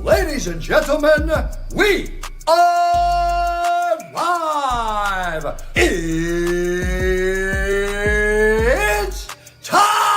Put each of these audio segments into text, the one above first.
Ladies and gentlemen, we are live. It's time.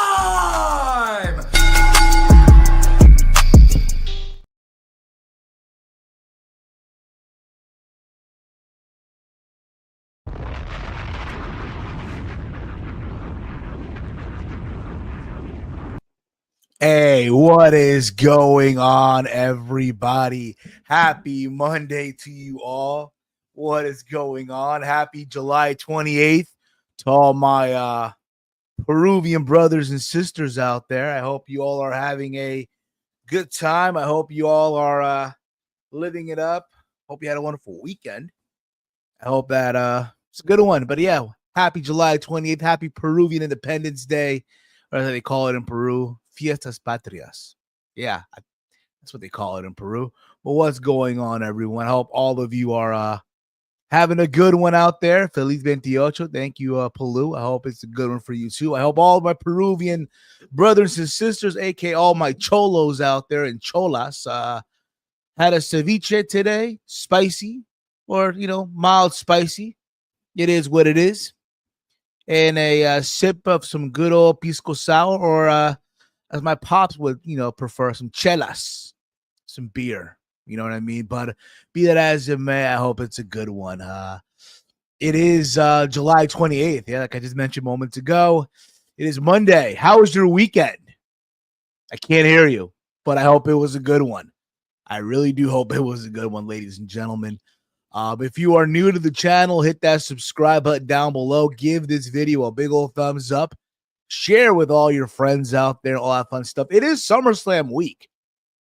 Hey, what is going on, everybody? Happy Monday to you all. What is going on? Happy July 28th to all my Peruvian brothers and sisters out there. I hope you all are having a good time. I hope you all are living it up. Hope you had a wonderful weekend. I hope that it's a good one. But yeah, happy July 28th. Happy Peruvian Independence Day, or as they call it in Peru, Fiestas Patrias. Yeah, that's what they call it in Peru. But what's going on, everyone? I hope all of you are having a good one out there. Feliz 28. Thank you, Palu. I hope it's a good one for you, too. I hope all my Peruvian brothers and sisters, a.k.a. all my cholos out there and cholas, had a ceviche today, spicy or, mild spicy. It is what it is. And a sip of some good old pisco sour, or as my pops would, prefer, some chelas, some beer. You know what I mean? But be that as it may, I hope it's a good one. It is July 28th. Yeah, like I just mentioned moments ago. It is Monday. How was your weekend? I can't hear you, but I hope it was a good one. I really do hope it was a good one, ladies and gentlemen. If you are new to the channel, hit that subscribe button down below. Give this video a big old thumbs up. Share with all your friends out there, all that fun stuff. It is SummerSlam week,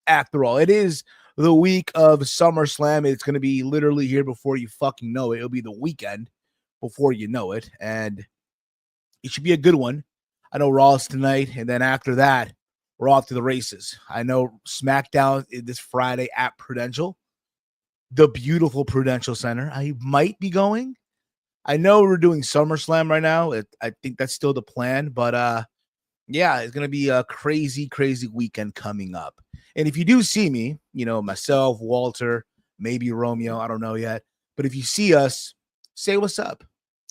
after all. It is the week of SummerSlam. It's going to be literally here before you fucking know it. It'll be the weekend before you know it. And it should be a good one. I know Raw's tonight. And then after that, we're off to the races. I know SmackDown is this Friday at Prudential, the beautiful Prudential Center. I might be going. I know we're doing SummerSlam right now. I think that's still the plan. But yeah, it's going to be a crazy, crazy weekend coming up. And if you do see me, myself, Walter, maybe Romeo, I don't know yet. But if you see us, say what's up.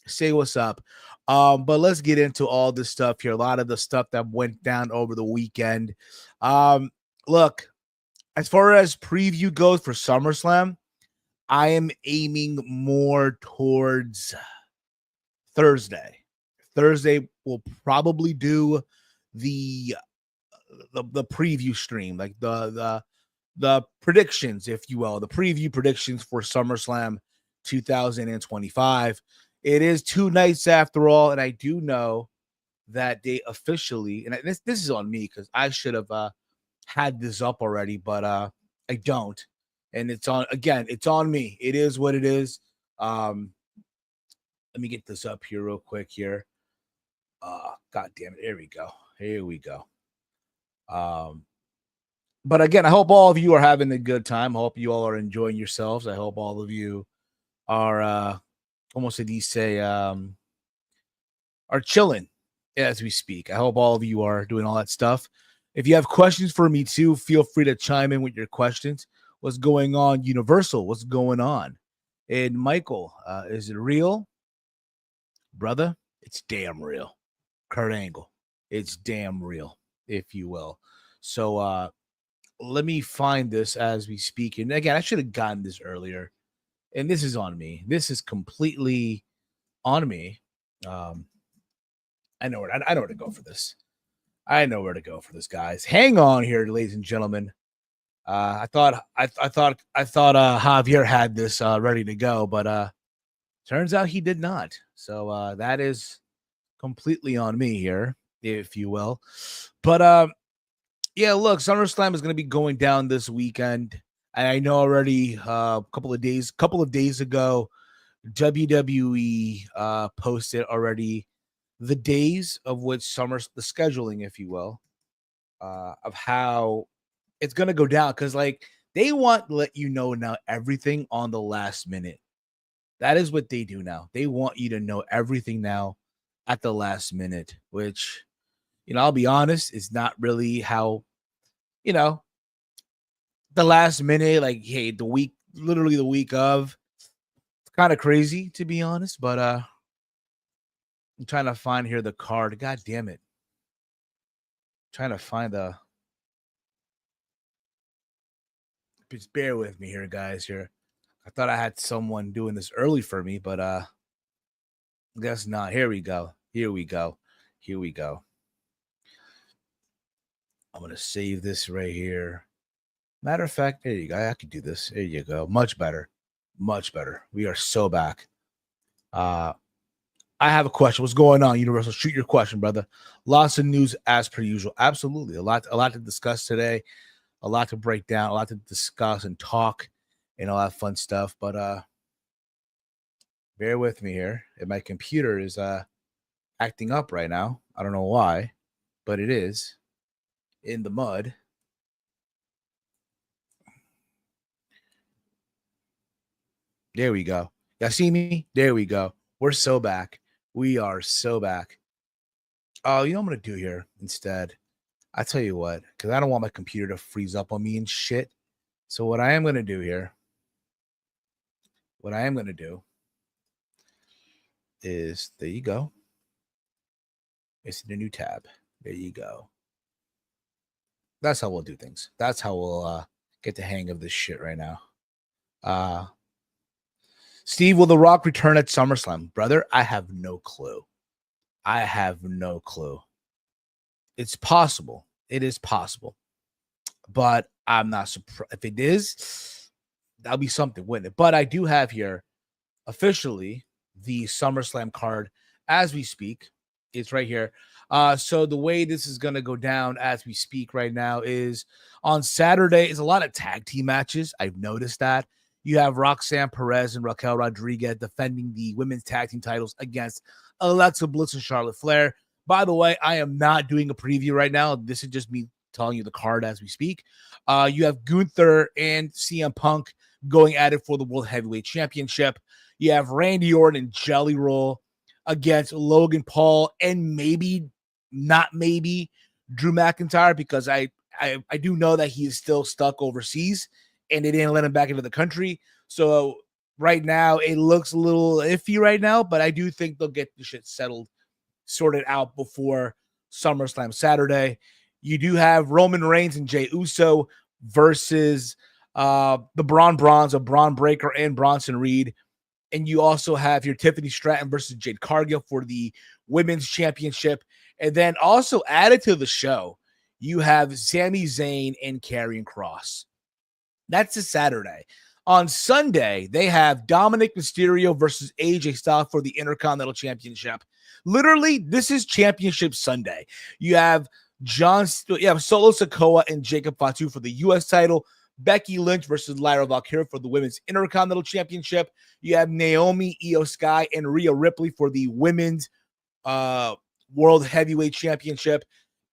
Say what's up. But let's get into all this stuff here. A lot of the stuff that went down over the weekend. Look, as far as preview goes for SummerSlam, I am aiming more towards Thursday. Thursday will probably do the preview stream, like the predictions, if you will, the preview predictions for SummerSlam 2025. It is 2 nights after all, and I do know that they officially, and this is on me because I should have had this up already, but I don't. And it's on me. It is what it is. Let me get this up here real quick here. God damn it. Here we go. Here we go. But again, I hope all of you are having a good time. I hope you all are enjoying yourselves. I hope all of you are almost as you say are chilling as we speak. I hope all of you are doing all that stuff. If you have questions for me too, feel free to chime in with your questions. What's going on, Universal? What's going on? And Michael, is it real? Brother, it's damn real. Kurt Angle, it's damn real, if you will. So let me find this as we speak. And again, I should have gotten this earlier. And this is on me. This is completely on me. I know where to go for this. I know where to go for this, guys. Hang on here, ladies and gentlemen. I thought Javier had this ready to go, but turns out he did not. So that is completely on me here, if you will. But yeah, look, SummerSlam is going to be going down this weekend. And I know already a couple of days ago, WWE posted already the days of which the scheduling, if you will, of how it's going to go down. Because, they want to let you know now everything on the last minute. That is what they do now. They want you to know everything now at the last minute, which, I'll be honest, is not really how, the last minute, hey, literally the week of. It's kind of crazy, to be honest, but I'm trying to find here the card. God damn it. Trying to find just bear with me here, guys. Here, I thought I had someone doing this early for me, but guess not. Here we go. I'm gonna save this right here. Matter of fact, there you go. I could do this. There you go. Much better. We are so back. I have a question. What's going on, Universal? Shoot your question, brother. Lots of news as per usual. Absolutely. A lot to discuss today, a lot to break down, a lot to discuss and talk and all that fun stuff. But bear with me here. My computer is acting up right now. I don't know why, but it is in the mud. There we go. Y'all see me? There we go. We're so back. We are so back. Oh, you know what I'm going to do here instead? I tell you what, because I don't want my computer to freeze up on me and shit. So what I am going to do here, is, there you go. It's in a new tab. There you go. That's how we'll do things. That's how we'll get the hang of this shit right now. Steve, will The Rock return at SummerSlam? Brother, I have no clue. It's possible. It is possible. But I'm not surprised. If it is, that'll be something, wouldn't it? But I do have here officially the SummerSlam card as we speak. It's right here. So the way this is going to go down as we speak right now is on Saturday is a lot of tag team matches. I've noticed that. You have Roxanne Perez and Raquel Rodriguez defending the women's tag team titles against Alexa Bliss and Charlotte Flair. By the way, I am not doing a preview right now. This is just me telling you the card as we speak. You have Gunther and CM Punk going at it for the World Heavyweight Championship. You have Randy Orton and Jelly Roll against Logan Paul and maybe, not maybe, Drew McIntyre, because I do know that he is still stuck overseas and they didn't let him back into the country. So right now it looks a little iffy right now, but I do think they'll get the shit sorted out before SummerSlam Saturday. You do have Roman Reigns and Jey Uso versus the Braun Brawns of Braun Breaker and Bronson Reed. And you also have your Tiffany Stratton versus Jade Cargill for the women's championship. And then also added to the show, you have Sami Zayn and Karrion Kross. That's a Saturday. On Sunday, they have Dominik Mysterio versus AJ Styles for the Intercontinental Championship. Literally, this is Championship Sunday. You have Solo Sikoa and Jacob Fatu for the U.S. title. Becky Lynch versus Lyra Valkyria for the Women's Intercontinental Championship. You have Naomi, Io Sky, and Rhea Ripley for the Women's World Heavyweight Championship.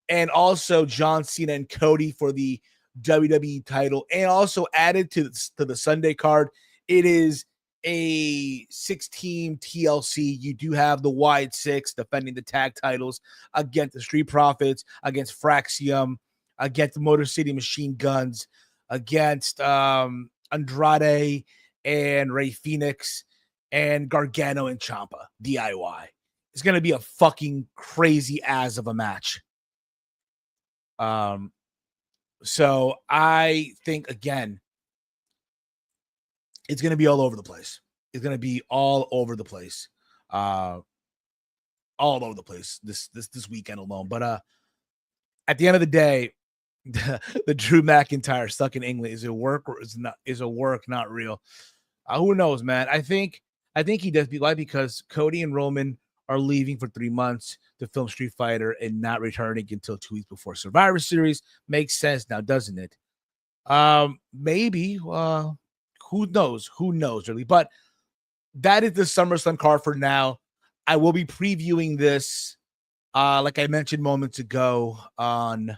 And also John Cena and Cody for the WWE title. And also added to the Sunday card, it is a 6-team TLC. You do have the Wyatt Six defending the tag titles against the Street Profits, against Fraxium, against the Motor City Machine Guns, against Andrade and Rey Fenix and Gargano and Ciampa, DIY. It's going to be a fucking crazy ass of a match. So I think, again, it's going to be all over the place. It's going to be all over the place. All over the place this weekend alone. But at the end of the day, the Drew McIntyre stuck in England is a work or is a work, not real. Who knows, man? I think he does. Why? Because Cody and Roman are leaving for 3 months to film Street Fighter and not returning until 2 weeks before Survivor Series. Makes sense now, doesn't it? Maybe. Who knows? Who knows, really? But that is the SummerSlam card for now. I will be previewing this, like I mentioned moments ago, on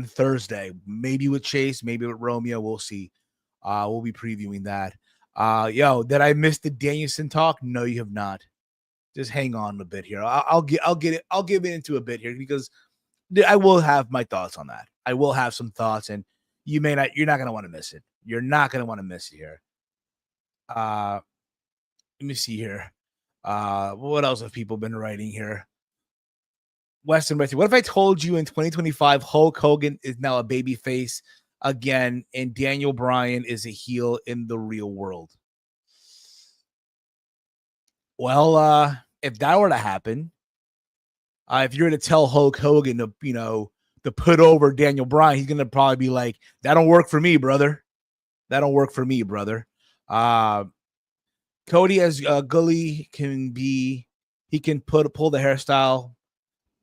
Thursday. Maybe with Chase, maybe with Romeo. We'll see. We'll be previewing that. Did I miss the Danielson talk? No, you have not. Just hang on a bit here. I'll give it into a bit here because I will have my thoughts on that. I will have some thoughts, and you're not going to want to miss it. You're not going to want to miss it here. Let me see here. What else have people been writing here? Weston, what if I told you in 2025 Hulk Hogan is now a baby face again and Daniel Bryan is a heel in the real world? Well, if that were to happen, if you're to tell Hulk Hogan to put over Daniel Bryan, he's going to probably be like, that don't work for me, brother. That don't work for me, brother. Cody as Gully he can pull the hairstyle,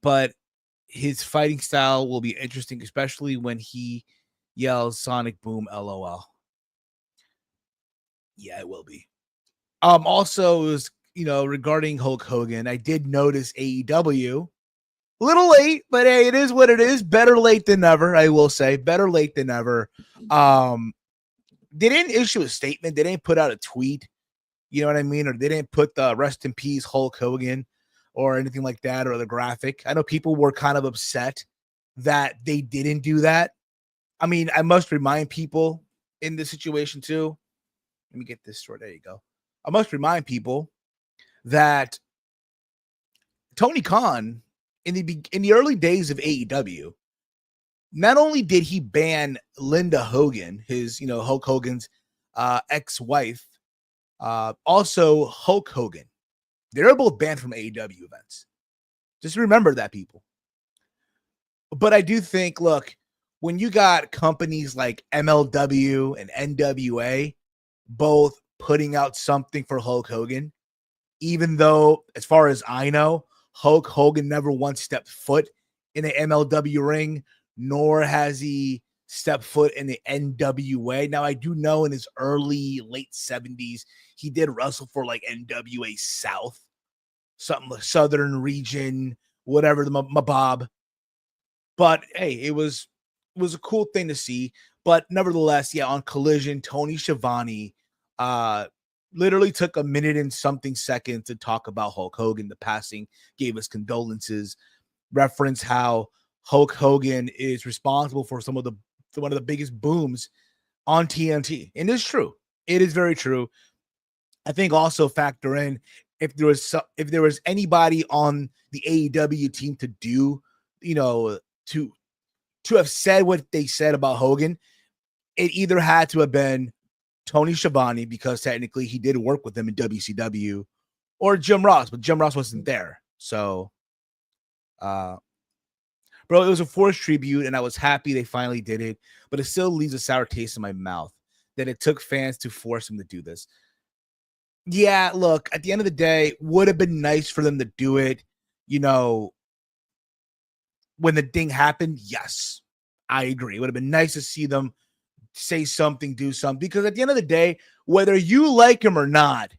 but his fighting style will be interesting, especially when he yells Sonic Boom LOL. Yeah, it will be. Also, it was, regarding Hulk Hogan, I did notice AEW. A little late, but hey, it is what it is. Better late than never, I will say. Better late than never. They didn't issue a statement. They didn't put out a tweet. You know what I mean? Or they didn't put the rest in peace Hulk Hogan or anything like that, or the graphic. I know people were kind of upset that they didn't do that. I mean, I must remind people in this situation too. Let me get this short. There you go. I must remind people that Tony Khan in the early days of AEW, not only did he ban Linda Hogan, his Hulk Hogan's ex-wife, also Hulk Hogan. They're both banned from AEW events. Just remember that, people. But I do think, look, when you got companies like MLW and NWA both putting out something for Hulk Hogan, even though, as far as I know, Hulk Hogan never once stepped foot in the MLW ring, nor has he stepped foot in the NWA. Now, I do know in his late 70s, he did wrestle for like NWA South, something like Southern region, whatever, the Mabob. But hey, it was a cool thing to see. But nevertheless, yeah, on Collision, Tony Schiavone literally took a minute and something seconds to talk about Hulk Hogan, the passing, gave us condolences, reference how Hulk Hogan is responsible for one of the biggest booms on TNT. And it's true. It is very true. I think also factor in if there was anybody on the AEW team to do, to have said what they said about Hogan, it either had to have been Tony Schiavone, because technically he did work with them in WCW, or Jim Ross, but Jim Ross wasn't there. So, bro, it was a forced tribute, and I was happy they finally did it, but it still leaves a sour taste in my mouth that it took fans to force him to do this. Yeah, look, at the end of the day, would have been nice for them to do it, when the thing happened. Yes, I agree. It would have been nice to see them say something, do something, because at the end of the day, whether you like him or not,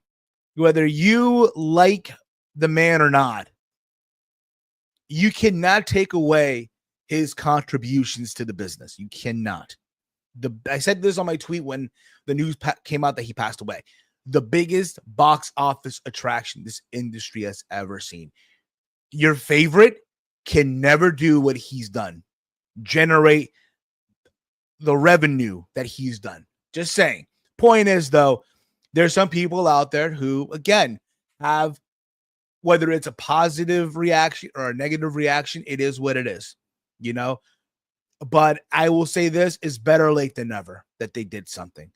whether you like the man or not, you cannot take away his contributions to the business. You cannot. I said this on my tweet when the news came out that he passed away. The biggest box office attraction this industry has ever seen. Your favorite can never do what he's done, generate the revenue that he's done. Just saying. Point is, though, there's some people out there who, again, have, whether it's a positive reaction or a negative reaction, it is what it is, But I will say this is better late than never that they did something.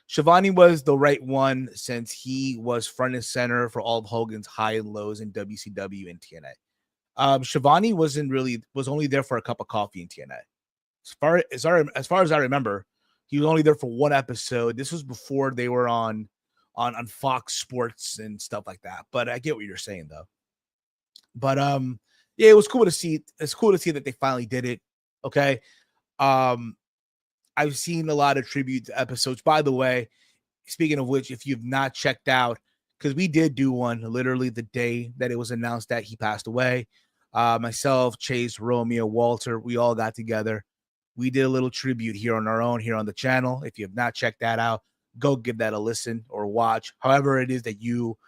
Schiavone was the right one, since he was front and center for all of Hogan's high and lows in WCW and TNA. Schiavone was only there for a cup of coffee in TNA. As far as I remember, he was only there for one episode. This was before they were on Fox Sports and stuff like that. But I get what you're saying, though. But yeah, it was cool to see. It's cool to see that they finally did it. Okay. I've seen a lot of tribute episodes. By the way, speaking of which, if you've not checked out, because we did do one literally the day that it was announced that he passed away. Myself, Chase, Romeo, Walter, we all got together. We did a little tribute here on the channel. If you have not checked that out, go give that a listen or watch. However it is that you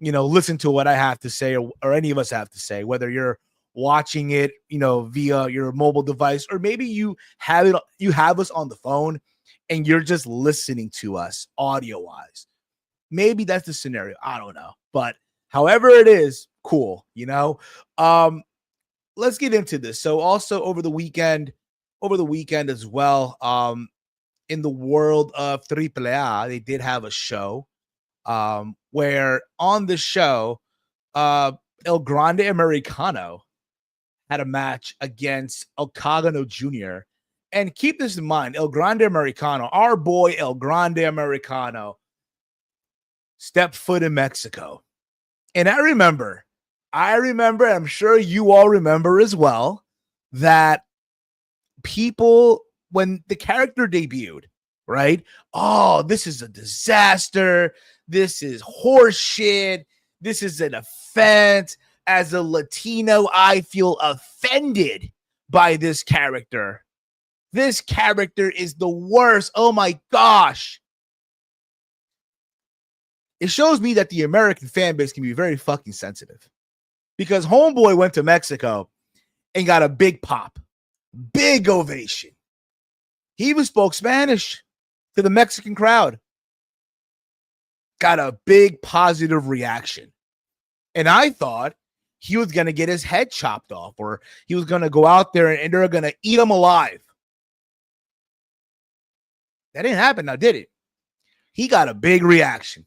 listen to what I have to say, or any of us have to say, whether you're watching it, via your mobile device, or maybe you have us on the phone and you're just listening to us audio wise. Maybe that's the scenario. I don't know. But however it is, cool. Let's get into this. So also over the weekend as well, in the world of AAA, they did have a show, where on the show, El Grande Americano had a match against El Cagano Jr. And keep this in mind, El Grande Americano, our boy El Grande Americano, stepped foot in Mexico. And I remember, I'm sure you all remember as well, that people, when the character debuted, right? Oh, this is a disaster. This is horseshit. This is an offense. As a Latino, I feel offended by this character. This character is the worst. Oh my gosh. It shows me that the American fan base can be very fucking sensitive, because homeboy went to Mexico and got a big pop, big ovation. He even spoke Spanish to the Mexican crowd. Got a big positive reaction. And I thought he was going to get his head chopped off, or he was going to go out there and they're going to eat him alive. That didn't happen now, did it? He got a big reaction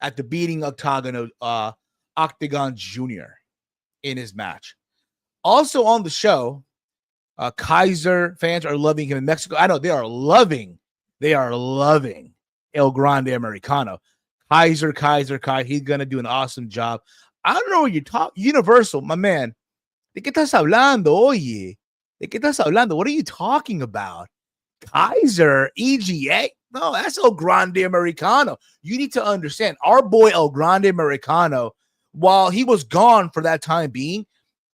at the beating Octagon Jr. in his match. Also on the show, Kaiser fans are loving him in Mexico. I know they are loving El Grande Americano. Kaiser. He's going to do an awesome job. I don't know what you're talking. Universal, my man. ¿De qué estás hablando, oye? ¿De qué estás hablando? What are you talking about? Kaiser, EGA? No, that's El Grande Americano. You need to understand, our boy El Grande Americano, while he was gone for that time being,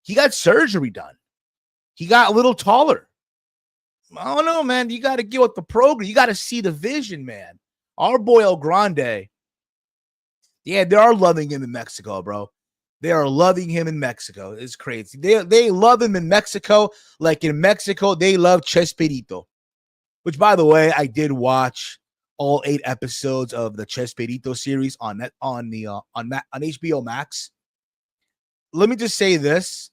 he got surgery done. He got a little taller. I don't know, man. You got to get with the program. You got to see the vision, man. Our boy El Grande, yeah, they are loving him in Mexico, bro. They are loving him in Mexico. It's crazy. They love him in Mexico, like in Mexico, they love Chespirito. Which, by the way, I did watch all 8 episodes of the Chespirito series on HBO Max. Let me just say this: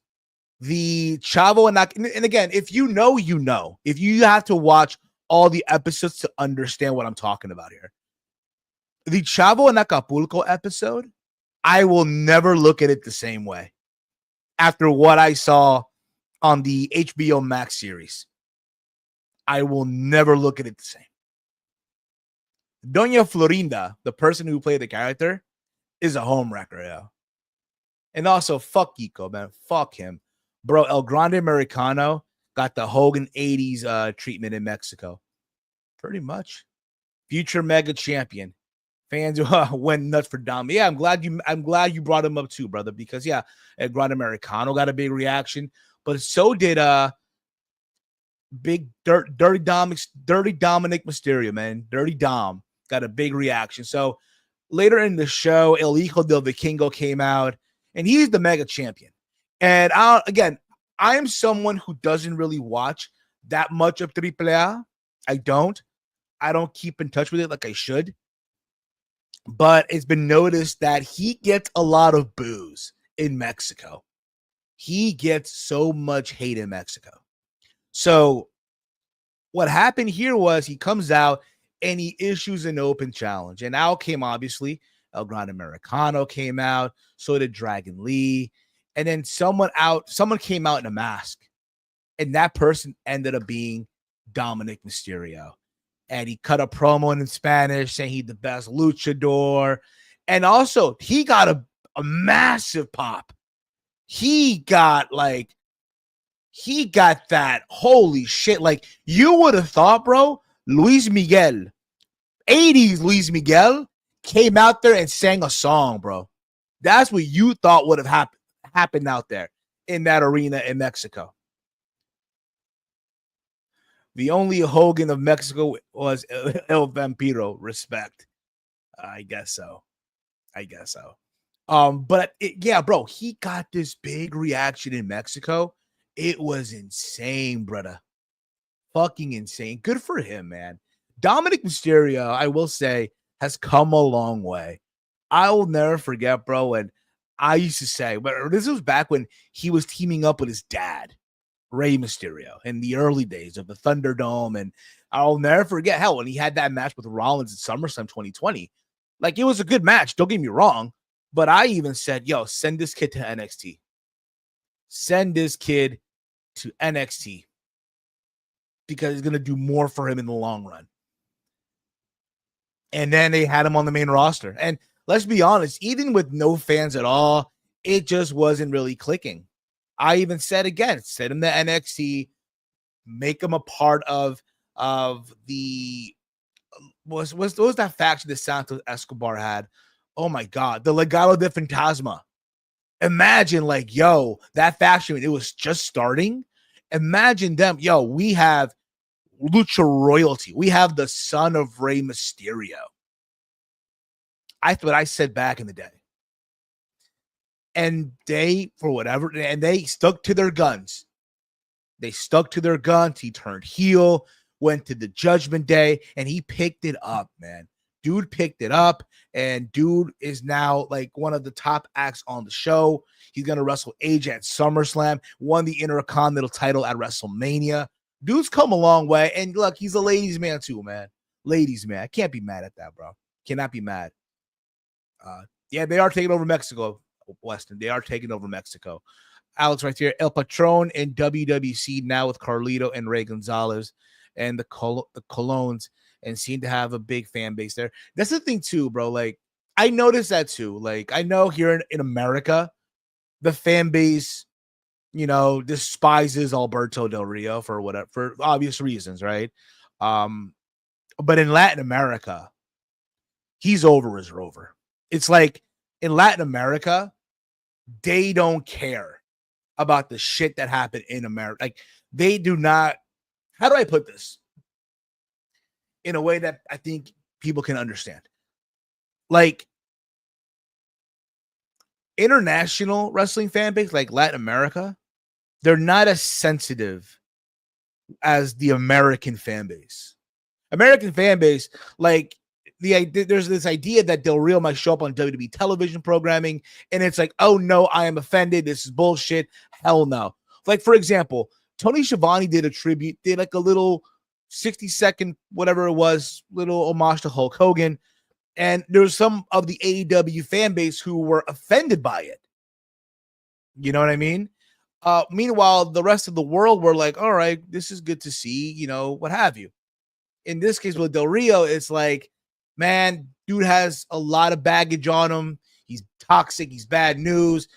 the Chavo and again, if you know, you know. If you have to watch all the episodes to understand what I'm talking about here, the Chavo and Acapulco episode, I will never look at it the same way after what I saw on the HBO Max series. I will never look at it the same. Doña Florinda, the person who played the character, is a homewrecker, yo. And also, fuck Kiko, man. Fuck him. Bro, El Grande Americano got the Hogan 80s treatment in Mexico. Pretty much. Future mega champion. Fans went nuts for Dom. Yeah, I'm glad you brought him up too, brother, because yeah, El Grande Americano got a big reaction, but so did Big Dirty Dominik Mysterio, man. Dirty Dom got a big reaction. So later in the show, El Hijo del Vikingo came out, and he's the mega champion. And I am someone who doesn't really watch that much of AAA. I don't keep in touch with it like I should. But it's been noticed that he gets a lot of boos in Mexico. He gets so much hate in Mexico. So what happened here was he comes out and he issues an open challenge. And out came, obviously, El Grande Americano came out. So did Dragon Lee. And then someone came out in a mask. And that person ended up being Dominik Mysterio. And he cut a promo in Spanish saying he's the best luchador. And also, he got a massive pop. He got that holy shit. Like, you would have thought, bro, Luis Miguel, 80s Luis Miguel, came out there and sang a song, bro. That's what you thought would have happened out there in that arena in Mexico. The only Hogan of Mexico was El Vampiro. Respect. I guess so. But yeah, bro, he got this big reaction in Mexico. It was insane, brother. Fucking insane. Good for him, man. Dominik Mysterio, I will say, has come a long way. I will never forget, bro, when I used to say, but this was back when he was teaming up with his dad, Rey Mysterio, in the early days of the Thunderdome. And I'll never forget, hell, when he had that match with Rollins at SummerSlam 2020. Like, it was a good match, don't get me wrong. But I even said, yo, send this kid to NXT. Send this kid to NXT. Because it's going to do more for him in the long run. And then they had him on the main roster. And let's be honest, even with no fans at all, it just wasn't really clicking. I even said again, send him to NXT, make him a part of the what was that faction that Santos Escobar had? Oh my god, the Legado de Fantasma. Imagine like, yo, that faction, it was just starting. Imagine them, yo, we have Lucha royalty. We have the son of Rey Mysterio. I thought I said back in the day. And they, for whatever, and they stuck to their guns. They stuck to their guns. He turned heel, went to the Judgment Day, and he picked it up, man. Dude picked it up, and dude is now like one of the top acts on the show. He's going to wrestle AJ at SummerSlam, won the Intercontinental title at WrestleMania. Dude's come a long way, and look, he's a ladies' man too, man. Ladies' man. I can't be mad at that, bro. Cannot be mad. Yeah, they are taking over Mexico, Weston. They are taking over Mexico. Alex right here, El Patron in WWC now with Carlito and Ray Gonzalez and the Colognes, and seem to have a big fan base there. That's the thing too, bro. Like, I noticed that too. Like, I know here in America, the fan base, you know, despises Alberto Del Rio for whatever, for obvious reasons, right? But in Latin America, he's over as Rover. It's like in Latin America, they don't care about the shit that happened in America. Like, they do not. How do I put this in a way that I think people can understand? Like, international wrestling fan base, like Latin America, they're not as sensitive as the American fan base. American fan base, like, there's this idea that Del Rio might show up on WWE television programming, and it's like, oh no, I am offended. This is bullshit. Hell no. Like, for example, Tony Schiavone did like a little 60-second, whatever it was, little homage to Hulk Hogan. And there's some of the AEW fan base who were offended by it. You know what I mean? Meanwhile, the rest of the world were like, all right, this is good to see, you know, what have you. In this case with Del Rio, it's like, man, dude has a lot of baggage on him. He's toxic. He's bad news.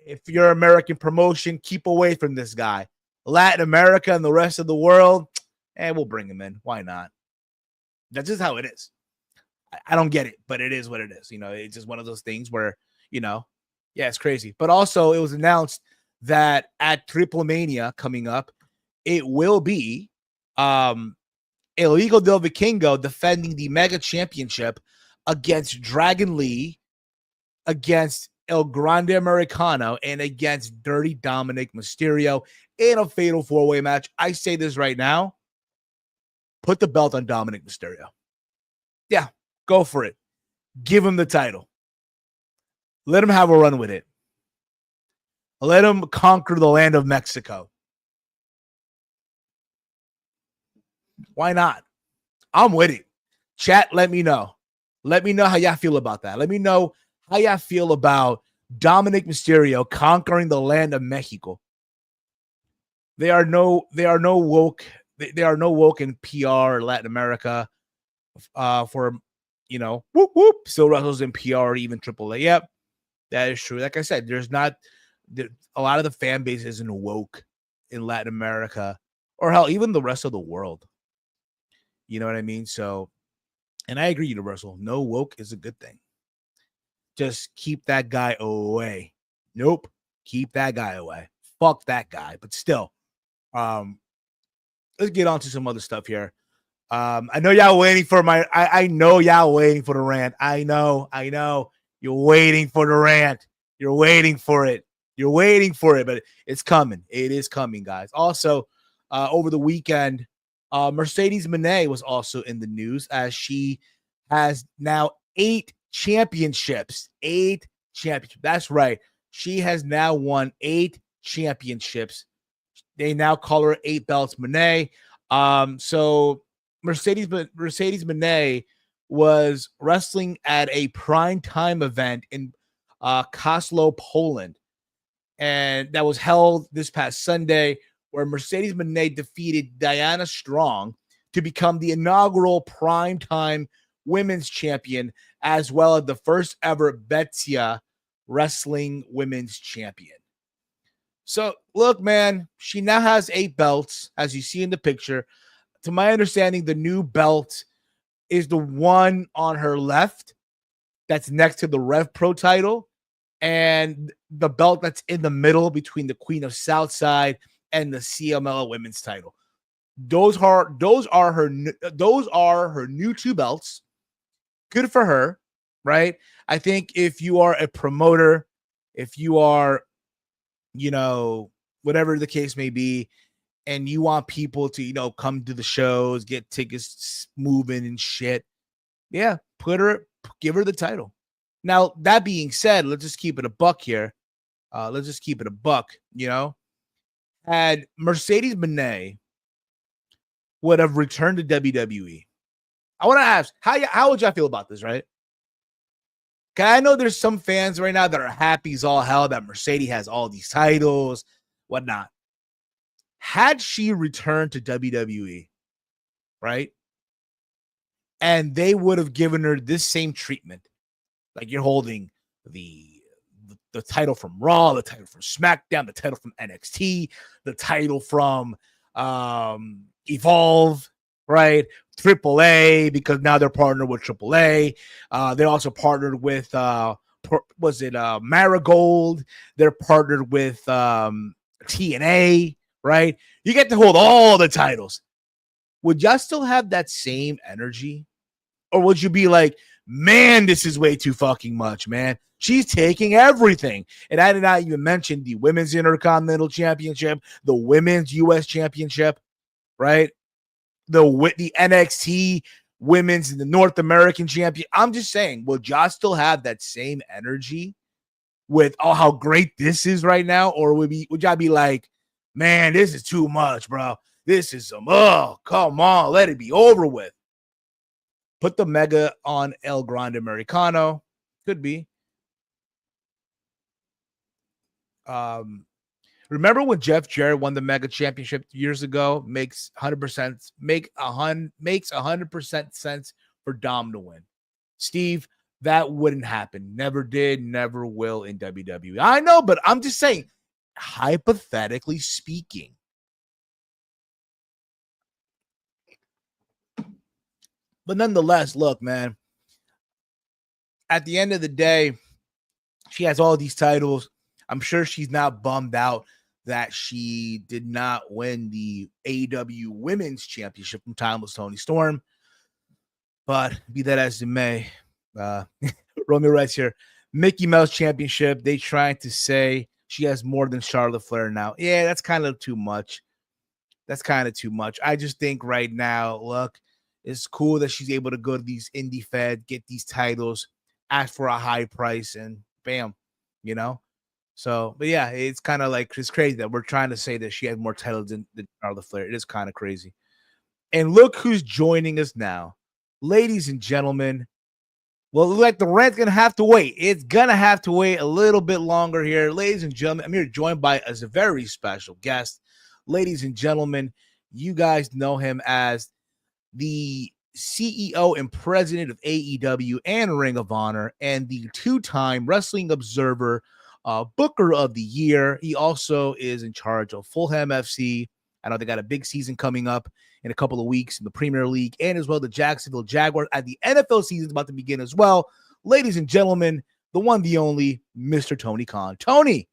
If you're American promotion, keep away from this guy. Latin America and the rest of the world, we'll bring him in. Why not? That's just how it is. I don't get it, but it is what it is. You know, it's just one of those things where, you know, yeah, it's crazy. But also, it was announced that at Triple Mania coming up, it will be El Hijo del Vikingo defending the Mega Championship against Dragon Lee, against El Grande Americano, and against Dirty Dominik Mysterio in a fatal four-way match. I say this right now. Put the belt on Dominik Mysterio. Yeah, go for it. Give him the title. Let him have a run with it. Let him conquer the land of Mexico. Why not? I'm with it. Chat, let me know. Let me know how y'all feel about that. Let me know how y'all feel about Dominik Mysterio conquering the land of Mexico. There are no woke in PR or Latin America for, you know, whoop whoop, still wrestles in PR or even AAA. Yep, that is true. Like I said, a lot of the fan base isn't woke in Latin America, or hell, even the rest of the world. You know what I mean? So, and I agree, Universal. No woke is a good thing. Just keep that guy away. Nope. Keep that guy away. Fuck that guy. But still, let's get on to some other stuff here. I know y'all waiting for I know y'all waiting for the rant. I know. You're waiting for the rant. You're waiting for it. But it's coming. It is coming, guys. Also, over the weekend, Mercedes Mone was also in the news as she has now 8 championships. 8 championships. That's right. She has now won 8 championships. They now call her 8 belts Mone. So Mercedes Mone was wrestling at a primetime event in Koslow, Poland. And that was held this past Sunday, where Mercedes Mone defeated Diana Strong to become the inaugural primetime women's champion, as well as the first ever Betsia wrestling women's champion. So look, man, she now has 8 belts, as you see in the picture. To my understanding, the new belt is the one on her left that's next to the Rev Pro title, and the belt that's in the middle between the Queen of Southside and the CMLL women's title. Those are her new 2 belts. Good for her, right? I think if you are a promoter, if you are, whatever the case may be, and you want people to, come to the shows, get tickets moving and shit, yeah, give her the title. Now, that being said, let's just keep it a buck here. Had Mercedes Moné would have returned to WWE, I want to ask, how would y'all feel about this, right? Okay, I know there's some fans right now that are happy as all hell that Mercedes has all these titles, whatnot. Had she returned to WWE, right? And they would have given her this same treatment. Like, you're holding the title from Raw, the title from SmackDown, the title from NXT, the title from Evolve, right? AAA, because now they're partnered with AAA. They're also partnered with Marigold. They're partnered with TNA, right? You get to hold all the titles. Would y'all still have that same energy? Or would you be like, man, this is way too fucking much, man. She's taking everything. And I did not even mention the Women's Intercontinental Championship, the Women's U.S. Championship, right? The NXT Women's and the North American Champion. I'm just saying, would y'all still have that same energy with how great this is right now? Or would y'all be like, man, this is too much, bro. This is come on, let it be over with. Put the mega on El Grande Americano. Could be. Remember when Jeff Jarrett won the mega championship years ago? Makes 100% sense for Dom to win. Steve, that wouldn't happen. Never did, never will in WWE. I know, but I'm just saying, hypothetically speaking. But nonetheless, look, man, at the end of the day, she has all these titles. I'm sure she's not bummed out that she did not win the AEW Women's Championship from Timeless Tony Storm. But be that as it may, Romeo writes here, Mickey Mouse Championship, they trying to say she has more than Charlotte Flair now. Yeah, that's kind of too much. I just think right now, look, it's cool that she's able to go to these indie fed, get these titles, ask for a high price, and bam, So, but yeah, it's kind of like, it's crazy that we're trying to say that she has more titles than Charlotte Flair. It is kind of crazy. And look who's joining us now. Ladies and gentlemen, well, like the rent's going to have to wait. It's going to have to wait a little bit longer here. Ladies and gentlemen, I'm here joined by a very special guest. Ladies and gentlemen, you guys know him as the CEO and president of AEW and Ring of Honor, and the 2-time Wrestling Observer Booker of the Year. He also is in charge of Fulham FC. I know they got a big season coming up in a couple of weeks in the Premier League, and as well the Jacksonville Jaguars. And the NFL season is about to begin as well. Ladies and gentlemen, the one, the only, Mr. Tony Khan. Tony,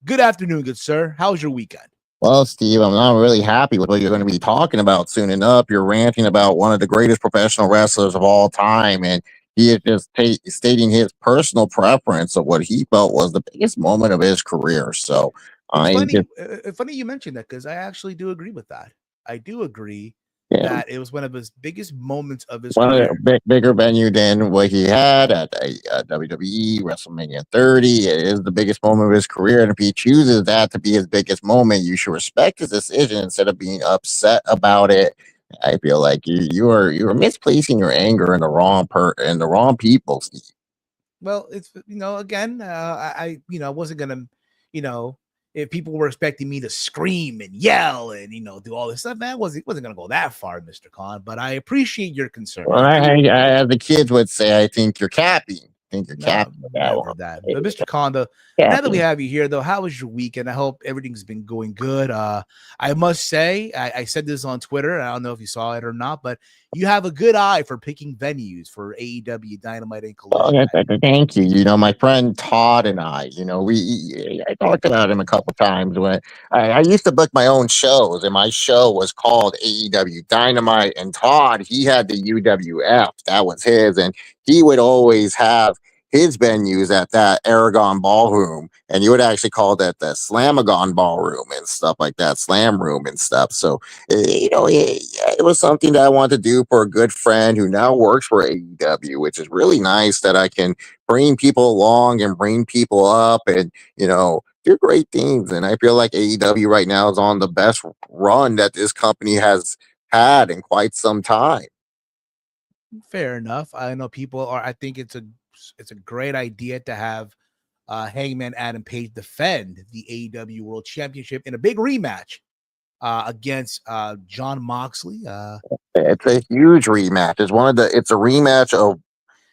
good afternoon, good sir. How was your weekend? Well, Steve, I'm not really happy with what you're going to be talking about soon enough. You're ranting about one of the greatest professional wrestlers of all time, and he is just stating his personal preference of what he felt was the biggest moment of his career. So, funny you mentioned that, because I actually do agree with that. I do agree that it was one of his biggest moments of his career. Of bigger venue than what he had at WWE WrestleMania 30. It is the biggest moment of his career, and if he chooses that to be his biggest moment, you should respect his decision instead of being upset about it. I feel like you are misplacing your anger in the wrong people, Steve. Well, it's again, I wasn't gonna if people were expecting me to scream and yell and do all this stuff, man, wasn't gonna go that far, Mr. Khan. But I appreciate your concern. Well, as the kids would say, I think you're capping. I think you're No, capping with that never one. that. But Mr. Kondo, now that we Capping. have you here, though, how was your weekend? I hope everything's been going good. I must say, I said this on Twitter. I don't know if you saw it or not, but you have a good eye for picking venues for AEW Dynamite and Oh, Collision. thank you. My friend Todd and I, I talked about him a couple times when I used to book my own shows, and my show was called AEW Dynamite. And Todd, he had the UWF, that was his, and he would always have his venues at that Aragon Ballroom, and you would actually call that the Slamagon Ballroom and stuff like that, Slam Room and stuff. So it was something that I wanted to do for a good friend who now works for AEW, which is really nice that I can bring people along and bring people up and, do great things. And I feel like AEW right now is on the best run that this company has had in quite some time. Fair enough. I know people are. I think it's a great idea to have Hangman Adam Page defend the AEW World Championship in a big rematch against John Moxley. It's a huge rematch. It's a rematch of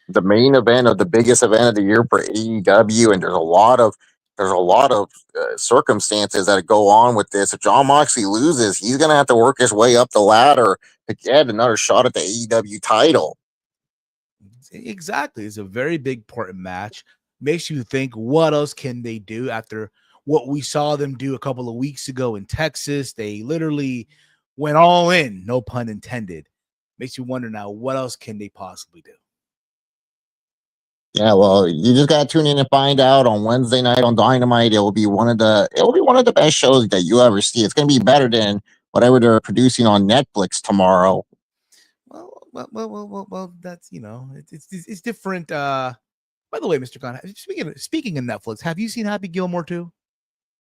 the main event of the biggest event of the year for AEW, and there's a lot of circumstances that go on with this. If John Moxley loses, he's gonna have to work his way up the ladder to get another shot at the AEW title. Exactly. It's a very big important match. Makes you think, what else can they do after what we saw them do a couple of weeks ago in Texas? They literally went all in, no pun intended. Makes you wonder now, what else can they possibly do? Yeah, well, you just gotta tune in and find out on Wednesday night on Dynamite. It will be one of the best shows that you ever see. It's gonna be better than whatever they're producing on Netflix tomorrow. Well. That's it's different. By the way, Mr. Khan, speaking of Netflix, have you seen Happy Gilmore too?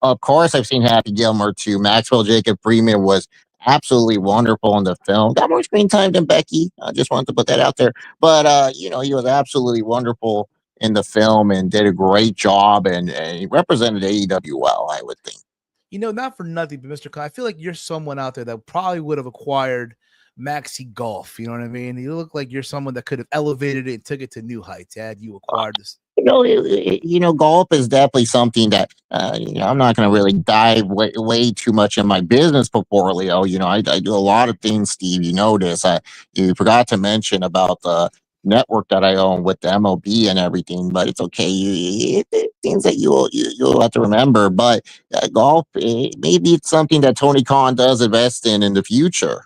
Of course, I've seen Happy Gilmore too. Maxwell Jacob Freeman was absolutely wonderful in the film. Got more screen time than Becky. I just wanted to put that out there. But he was absolutely wonderful in the film and did a great job, and he represented AEW well, I would think. Not for nothing, but Mr. Khan, I feel like you're someone out there that probably would have acquired Maxi Golf. You know what I mean? You look like you're someone that could have elevated it and took it to new heights had you acquired this. Golf is definitely something that I'm not going to really dive way too much in my business portfolio. I do a lot of things, Steve. You know this. You forgot to mention about the network that I own with the MLB and everything, but it's okay. Things that you'll have to remember. But golf, maybe it's something that Tony Khan does invest in the future.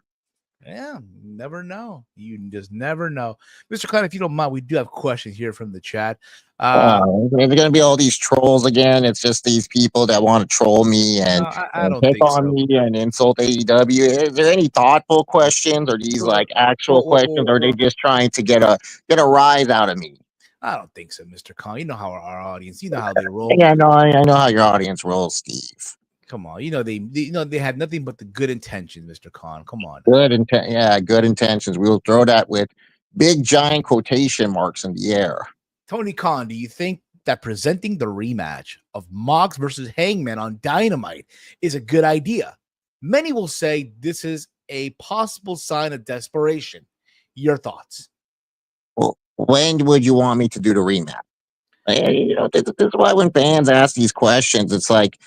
Yeah, never know. You just never know. Mr. Khan, if you don't mind, we do have questions here from the chat. There's going to be all these trolls again. It's just these people that want to troll me No, and, I and don't pick think on so. me and insult AEW. Is there any thoughtful questions? Or these like actual questions? Or are they just trying to get a rise out of me? I don't think so, Mr. Khan. You know how our audience, you know how they roll. Yeah, no, I know how your audience rolls, Steve. Come on, they have nothing but the good intentions, Mr. Khan. Come on. Good intentions. We will throw that with big giant quotation marks in the air. Tony Khan, do you think that presenting the rematch of Mox versus Hangman on Dynamite is a good idea? Many will say this is a possible sign of desperation. Your thoughts? Well, when would you want me to do the rematch? This is why when fans ask these questions, it's like,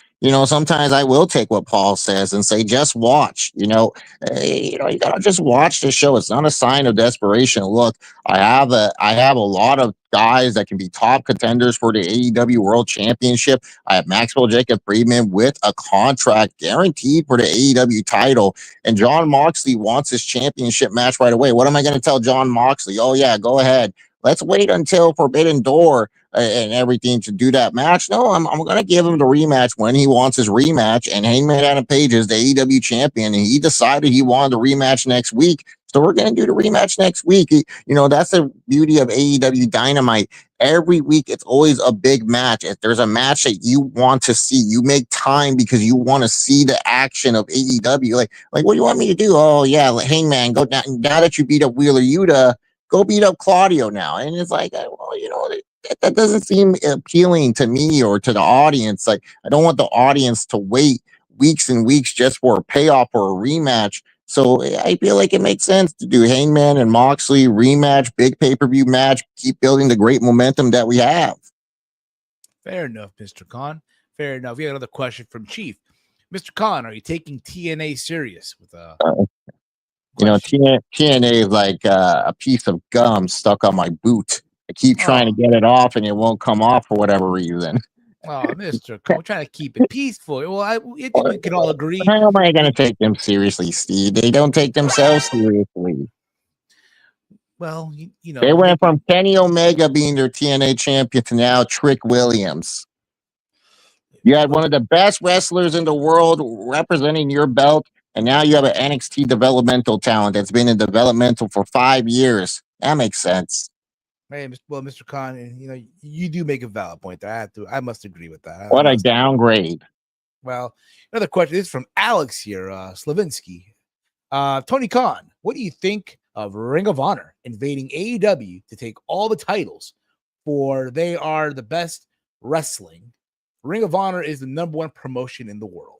sometimes I will take what Paul says and say, just watch. You gotta just watch the show. It's not a sign of desperation. Look, I have a lot of guys that can be top contenders for the AEW World Championship. I have Maxwell Jacob Friedman with a contract guaranteed for the AEW title, and John Moxley wants his championship match right away. What am I going to tell John Moxley? Oh yeah, go ahead. Let's wait until Forbidden Door and everything to do that match. No, I'm going to give him the rematch when he wants his rematch. And Hangman Adam Page is the AEW champion, and he decided he wanted the rematch next week. So we're going to do the rematch next week. That's the beauty of AEW Dynamite. Every week, it's always a big match. If there's a match that you want to see, you make time because you want to see the action of AEW. Like what do you want me to do? Oh yeah, Hangman, go down. Now that you beat up Wheeler Yuta, go beat up Claudio now. And it's like, well, that doesn't seem appealing to me or to the audience. Like, I don't want the audience to wait weeks and weeks just for a payoff or a rematch. So I feel like it makes sense to do Hangman and Moxley rematch, big pay-per-view match, keep building the great momentum that we have. Fair enough, Mr. Khan. Fair enough. We have another question from Chief. Mr. Khan, are you taking TNA serious? With a TNA is like a piece of gum stuck on my boot. I keep trying to get it off, and it won't come off for whatever reason. Oh, Mr. Khan, we're trying to keep it peaceful. Well, I think we can all agree. How am I going to take them seriously, Steve? They don't take themselves seriously. Well, they went from Kenny Omega being their TNA champion to now Trick Williams. You had one of the best wrestlers in the world representing your belt, and now you have an NXT developmental talent that's been in developmental for 5 years. That makes sense. Hey, well, Mr. Khan, you do make a valid point there. I must agree with that. What a downgrade. Well, another question is from Alex here, Slavinsky. Tony Khan, what do you think of Ring of Honor invading AEW to take all the titles, for they are the best wrestling? Ring of Honor is the #1 promotion in the world.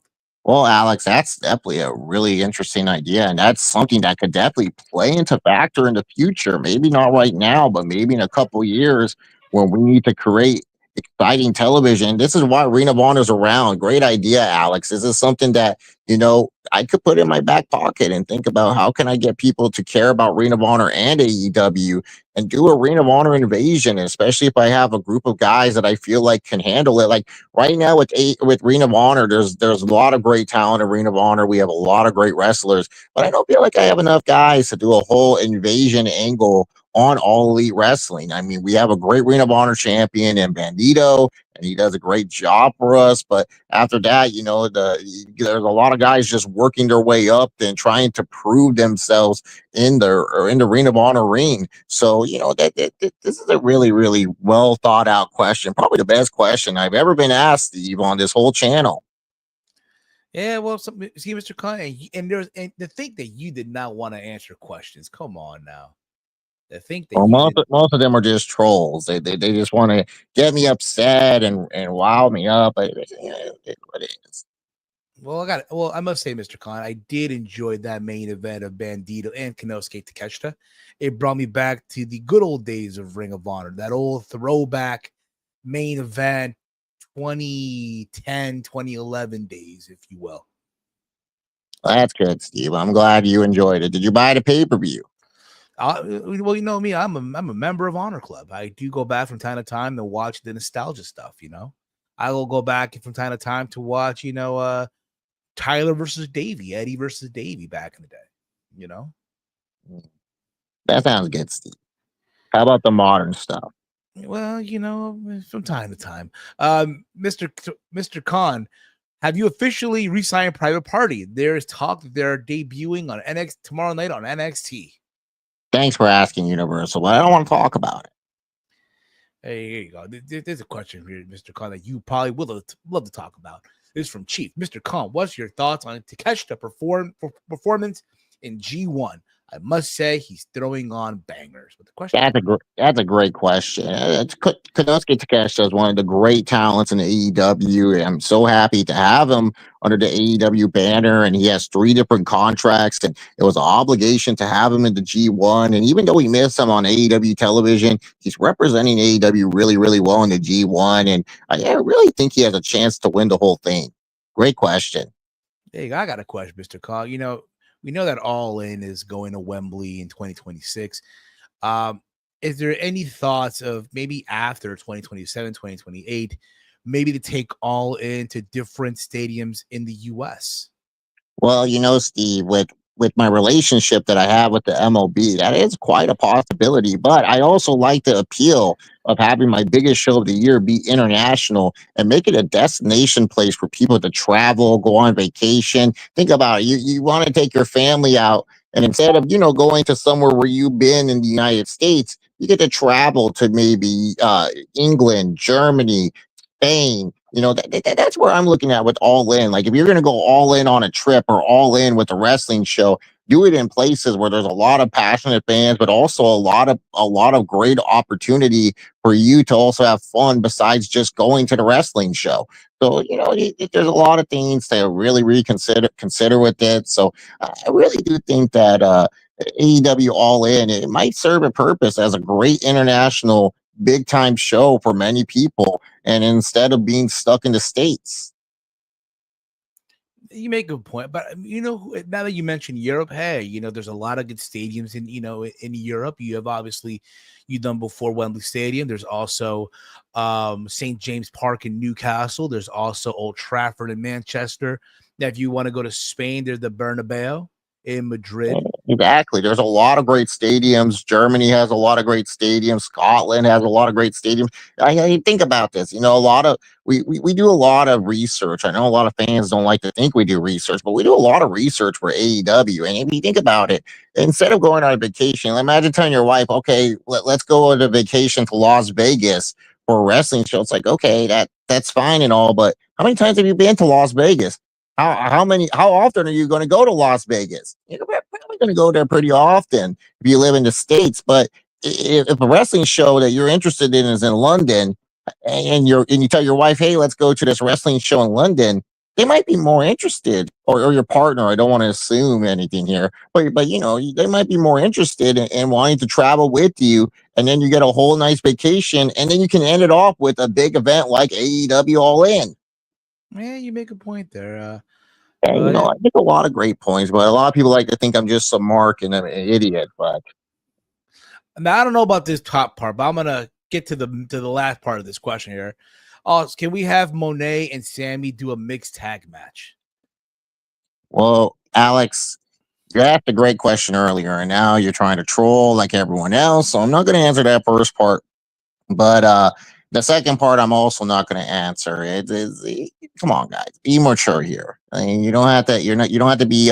Well, Alex, that's definitely a really interesting idea, and that's something that could definitely play into factor in the future. Maybe not right now, but maybe in a couple years when we need to create exciting television. This is why Ring of Honor is around. Great idea, Alex. This is something that, I could put in my back pocket and think about how can I get people to care about Ring of Honor and AEW and do a Ring of Honor invasion, especially if I have a group of guys that I feel like can handle it. Like right now with Ring of Honor, there's a lot of great talent in Ring of Honor. We have a lot of great wrestlers, but I don't feel like I have enough guys to do a whole invasion angle on All Elite Wrestling. I mean, we have a great Ring of Honor champion in Bandito, and he does a great job for us. But after that, there's a lot of guys just working their way up and trying to prove themselves in the Ring of Honor ring. So, this is a really, really well thought out question. Probably the best question I've ever been asked, Steve, on this whole channel. Yeah, well, see, Mr. Khan, and to think that you did not want to answer questions. Come on now. I think that most of them are just trolls. They just want to get me upset and wow me up. But what it is. Well, I must say, Mr. Khan, I did enjoy that main event of Bandito and Konosuke Takeshita. It brought me back to the good old days of Ring of Honor, that old throwback main event 2010, 2011 days, if you will. Well, that's good, Steve. I'm glad you enjoyed it. Did you buy the pay-per-view? Well, you know me, I'm a member of Honor Club. I do go back from time to time to watch the nostalgia stuff. I will go back from time to time to watch, Tyler versus Davey, Eddie versus Davey back in the day. That sounds good, Steve. How about the modern stuff? Well, from time to time. Mr. Khan, have you officially re-signed Private Party? There is talk that they're debuting on NXT tomorrow night on NXT. Thanks for asking, Universal, but I don't want to talk about it. Hey, here you go. There's a question here, Mr. Khan, that you probably would love to talk about. This is from Chief. Mr. Khan, what's your thoughts on Takeshita performance in G1? I must say he's throwing on bangers. With the question, that's a great question. Konosuke Takeshita is one of the great talents in the AEW. I'm so happy to have him under the AEW banner, and he has 3 different contracts, and it was an obligation to have him in the G1. And even though we miss him on AEW television, he's representing AEW really, really well in the G1, and I really think he has a chance to win the whole thing. Great question. Hey, I got a question, Mr. Khan. We know that All In is going to Wembley in 2026. Is there any thoughts of maybe after 2027, 2028, maybe to take All In to different stadiums in the U.S.? Well, Steve, with my relationship that I have with the MLB, that is quite a possibility. But I also like the appeal of having my biggest show of the year be international and make it a destination place for people to travel, go on vacation. Think about it. You want to take your family out, and instead of, going to somewhere where you've been in the United States, you get to travel to maybe England, Germany, Spain. That's where I'm looking at with All In. Like, if you're going to go all in on a trip or all in with a wrestling show, do it in places where there's a lot of passionate fans, but also a lot of great opportunity for you to also have fun besides just going to the wrestling show. So, there's a lot of things to really consider with it. So I really do think that AEW All In, it might serve a purpose as a great international big time show for many people. And instead of being stuck in the States. You make a good point, but now that you mentioned Europe, hey, there's a lot of good stadiums in Europe. You have obviously you done before Wembley Stadium. There's also St. James Park in Newcastle. There's also Old Trafford in Manchester. Now, if you want to go to Spain, there's the Bernabeu in Madrid. Exactly. There's a lot of great stadiums. Germany has a lot of great stadiums. Scotland has a lot of great stadiums. I think about this. A lot of we do a lot of research. I know a lot of fans don't like to think we do research, but we do a lot of research for AEW. And if you think about it, instead of going on a vacation, imagine telling your wife, "Okay, let's go on a vacation to Las Vegas for a wrestling show." It's like, okay, that's fine and all, but how many times have you been to Las Vegas? How often are you going to go to Las Vegas? You're probably going to go there pretty often if you live in the States. But if a wrestling show that you're interested in is in London, and you tell your wife, "Hey, let's go to this wrestling show in London," they might be more interested, or your partner. I don't want to assume anything here, but they might be more interested in wanting to travel with you, and then you get a whole nice vacation, and then you can end it off with a big event like AEW All In. Yeah, you make a point there. And, I make a lot of great points, but a lot of people like to think I'm just some mark and I'm an idiot. But now I don't know about this top part, but I'm gonna get to the last part of this question here. Can we have Monet and Sammy do a mixed tag match? well, Alex, you asked a great question earlier, and now you're trying to troll like everyone else. So I'm not going to answer that first part. But the second part, I'm also not going to answer. Come on, guys, be mature here. I mean, you don't have to. You don't have to be.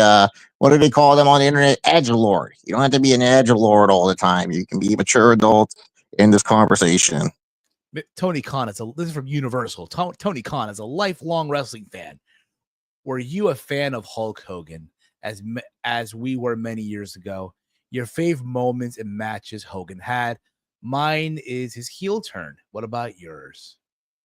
What do they call them on the internet? Edgelord. You don't have to be an edgelord all the time. You can be a mature adult in this conversation. Tony Khan this is from Universal. Tony Khan is a lifelong wrestling fan. Were you a fan of Hulk Hogan as we were many years ago? Your favorite moments and matches Hogan had? Mine is his heel turn. What about yours?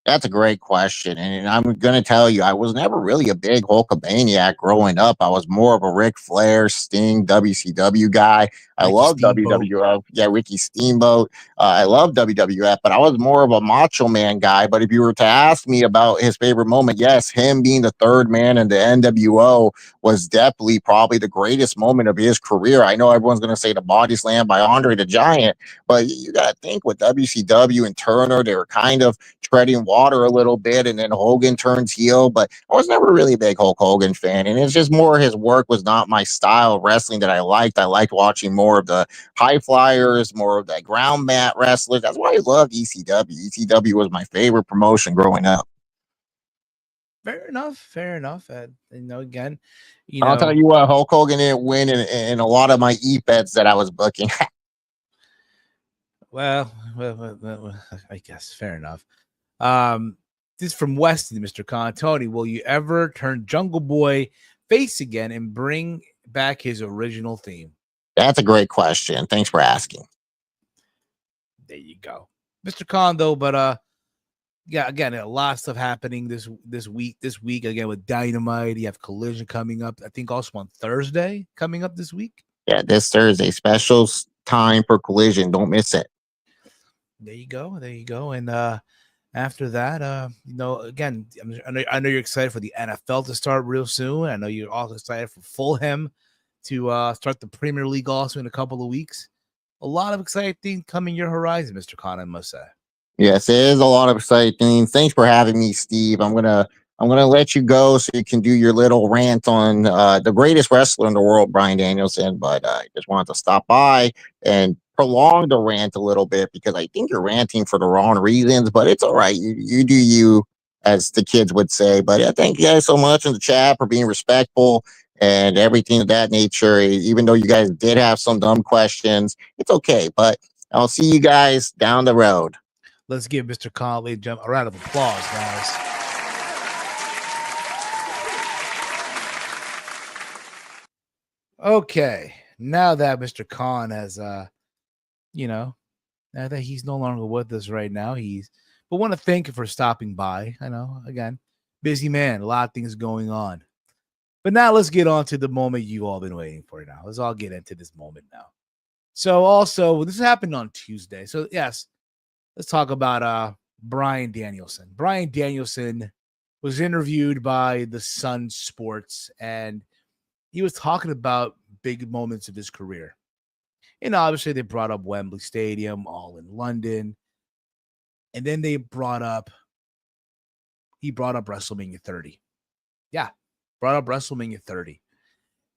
That's a great question. And I'm going to tell you, I was never really a big Hulkamaniac growing up. I was more of a Ric Flair, Sting, WCW guy. I Ricky love Steamboat. WWF. Yeah, Ricky Steamboat. I love WWF, but I was more of a Macho Man guy. But if you were to ask me about his favorite moment, yes, him being the third man in the NWO was definitely probably the greatest moment of his career. I know everyone's going to say the body slam by Andre the Giant, but you got to think with WCW and Turner, they were kind of treading water a little bit, and then Hogan turns heel. But I was never really a big Hulk Hogan fan, and it's just more his work was not my style of wrestling that I liked. I liked watching more of the high flyers, more of the ground mat wrestlers. That's why I loved ECW. ECW was my favorite promotion growing up. Fair enough. Again, I'll tell you what, Hulk Hogan didn't win in a lot of my e-bets that I was booking. well, I guess fair enough. This is from Weston, Mr. Khan. Tony, will you ever turn Jungle Boy face again and bring back his original theme? That's a great question. Thanks for asking. There you go, Mr. Khan. Though, but yeah, again, a lot of stuff happening this week. This week again with Dynamite, you have Collision coming up. I think also on Thursday coming up this week. Yeah, this Thursday, special time for Collision. Don't miss it. There you go. And after that, again, I know you're excited for the NFL to start real soon. I know you're also excited for Fulham to start the Premier League also in a couple of weeks. A lot of exciting things coming your horizon, Mr. Khan, I must say. Yes, it is a lot of exciting things. Thanks for having me, Steve. I'm gonna let you go so you can do your little rant on the greatest wrestler in the world, Bryan Danielson. But I just wanted to stop by and prolong the rant a little bit because I think you're ranting for the wrong reasons. But it's all right. You do you, as the kids would say. But I thank you guys so much in the chat for being respectful and everything of that nature. Even though you guys did have some dumb questions, it's okay. But I'll see you guys down the road. Let's give Mr. Khan a round of applause, guys. Okay, now that Mr. Khan has, now that he's no longer with us right now, but want to thank you for stopping by. I know, again, busy man, a lot of things going on. But now let's get on to the moment you all been waiting for now. Let's all get into this moment now. So also, this happened on Tuesday. So yes, let's talk about Bryan Danielson. Bryan Danielson was interviewed by the Sun Sports, and he was talking about big moments of his career. And obviously, they brought up Wembley Stadium, all in London. And then he brought up WrestleMania 30. Yeah, brought up WrestleMania 30.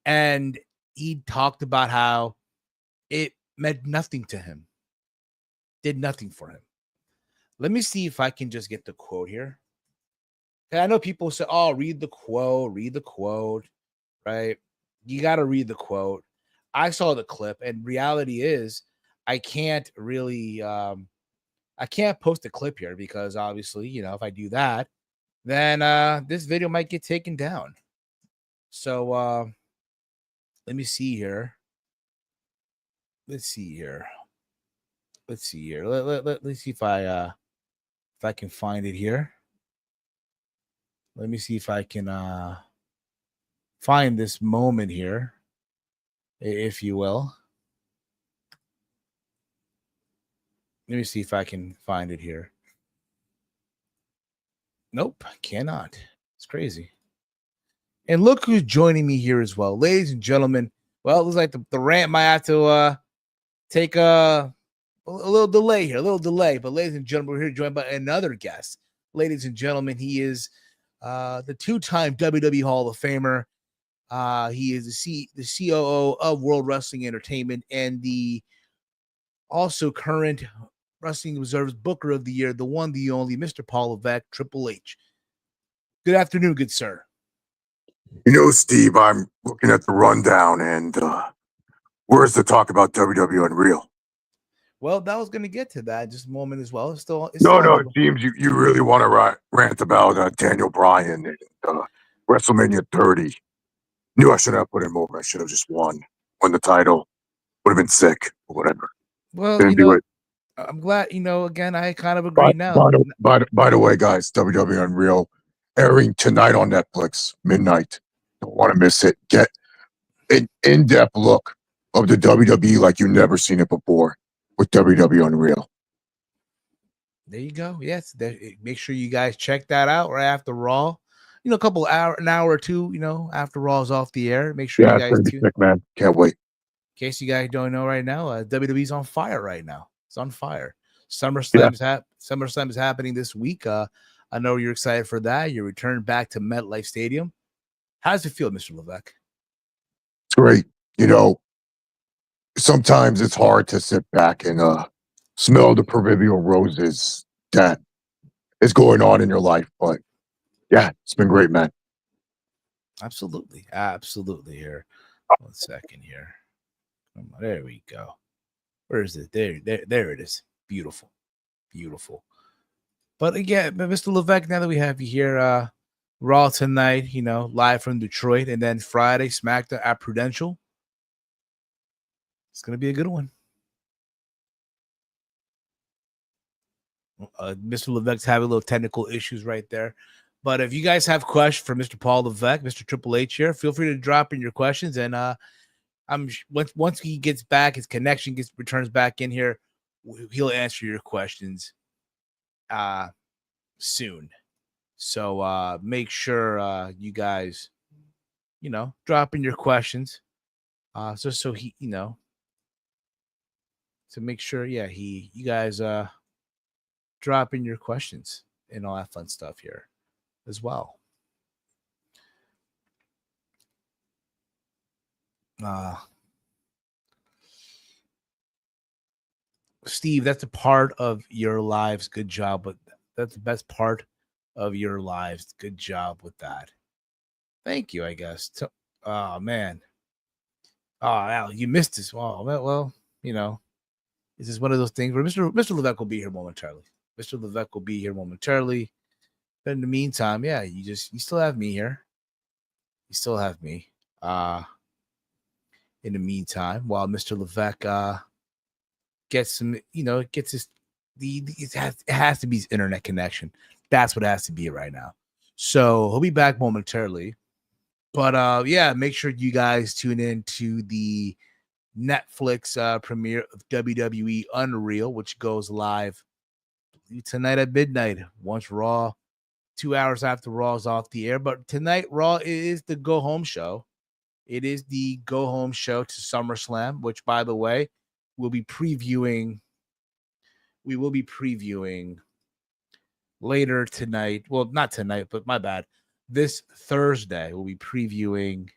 And he talked about how it meant nothing to him, did nothing for him. Let me see if I can just get the quote here. And I know people say, oh, read the quote, right? You got to read the quote. I saw the clip, and reality is I can't really I can't post a clip here because obviously, if I do that, then this video might get taken down. So let me see here. Let's see here. Let's see see if I can find it here. Let me see if I can find this moment here, if you will. Let me see if I can find it here. Nope, cannot. It's crazy. And look who's joining me here as well. Ladies and gentlemen, well, it looks like the rant might have to take a little delay here, But ladies and gentlemen, we're here joined by another guest. Ladies and gentlemen, he is the two-time WWE Hall of Famer. He is the COO of World Wrestling Entertainment and the also current Wrestling Observer's Booker of the Year, the one, the only, Mr. Paul Levesque, Triple H. Good afternoon, good sir. Steve, I'm looking at the rundown, and where's the talk about WWE Unreal? Well, that was going to get to that just a moment as well. It's No, still it seems you really want to rant about Daniel Bryan and WrestleMania 30. Knew I shouldn't have put him over. I should have just won the title. Would have been sick or whatever. Well, Didn't do it. I'm glad, again, I kind of agree now. By the way, guys, WWE Unreal airing tonight on Netflix, midnight. Don't want to miss it. Get an in-depth look of the WWE like you've never seen it before with WWE Unreal. There you go. Yes, make sure you guys check that out right after Raw. A couple an hour or two, after Raw's off the air. Make sure you guys tune. Sick, man. Can't wait. In case you guys don't know right now, WWE's on fire right now. It's on fire. SummerSlam is happening this week. I know you're excited for that. Your return back to MetLife Stadium. How does it feel, Mr. Levesque? It's great. Sometimes it's hard to sit back and smell the proverbial roses that is going on in your life. But yeah, it's been great, man. Absolutely. Here. 1 second here. Come on, there we go. Where is it? There it is. Beautiful. But again, Mr. Levesque, now that we have you here, Raw tonight, live from Detroit, and then Friday, SmackDown at Prudential. It's going to be a good one. Mr. Levesque's having a little technical issues right there. But if you guys have questions for Mr. Paul Levesque, Mr. Triple H here, feel free to drop in your questions. And once he gets back, his connection returns back in here, he'll answer your questions soon. So make sure you guys, drop in your questions. So he, to make sure, you guys drop in your questions and all that fun stuff here as well. Steve, that's a part of your lives. Good job, but that's the best part of your lives. Good job with that. Thank you, I guess. Oh man. Oh, Al, you missed this. Oh, well, this is one of those things where Mr. Levesque will be here momentarily. Mr. Levesque will be here momentarily. But in the meantime, you still have me here. You still have me. in the meantime, while Mr. Levesque gets some, gets his it has to be his internet connection. That's what it has to be right now. So he'll be back momentarily. But yeah, make sure you guys tune in to the Netflix premiere of WWE Unreal, which goes live tonight at midnight. Once Raw, 2 hours after Raw is off the air. But tonight, Raw is the go home show. It is the go home show to SummerSlam, which, by the way, we'll be previewing. We will be previewing later tonight. Well, not tonight, but my bad. This Thursday, we'll be previewing.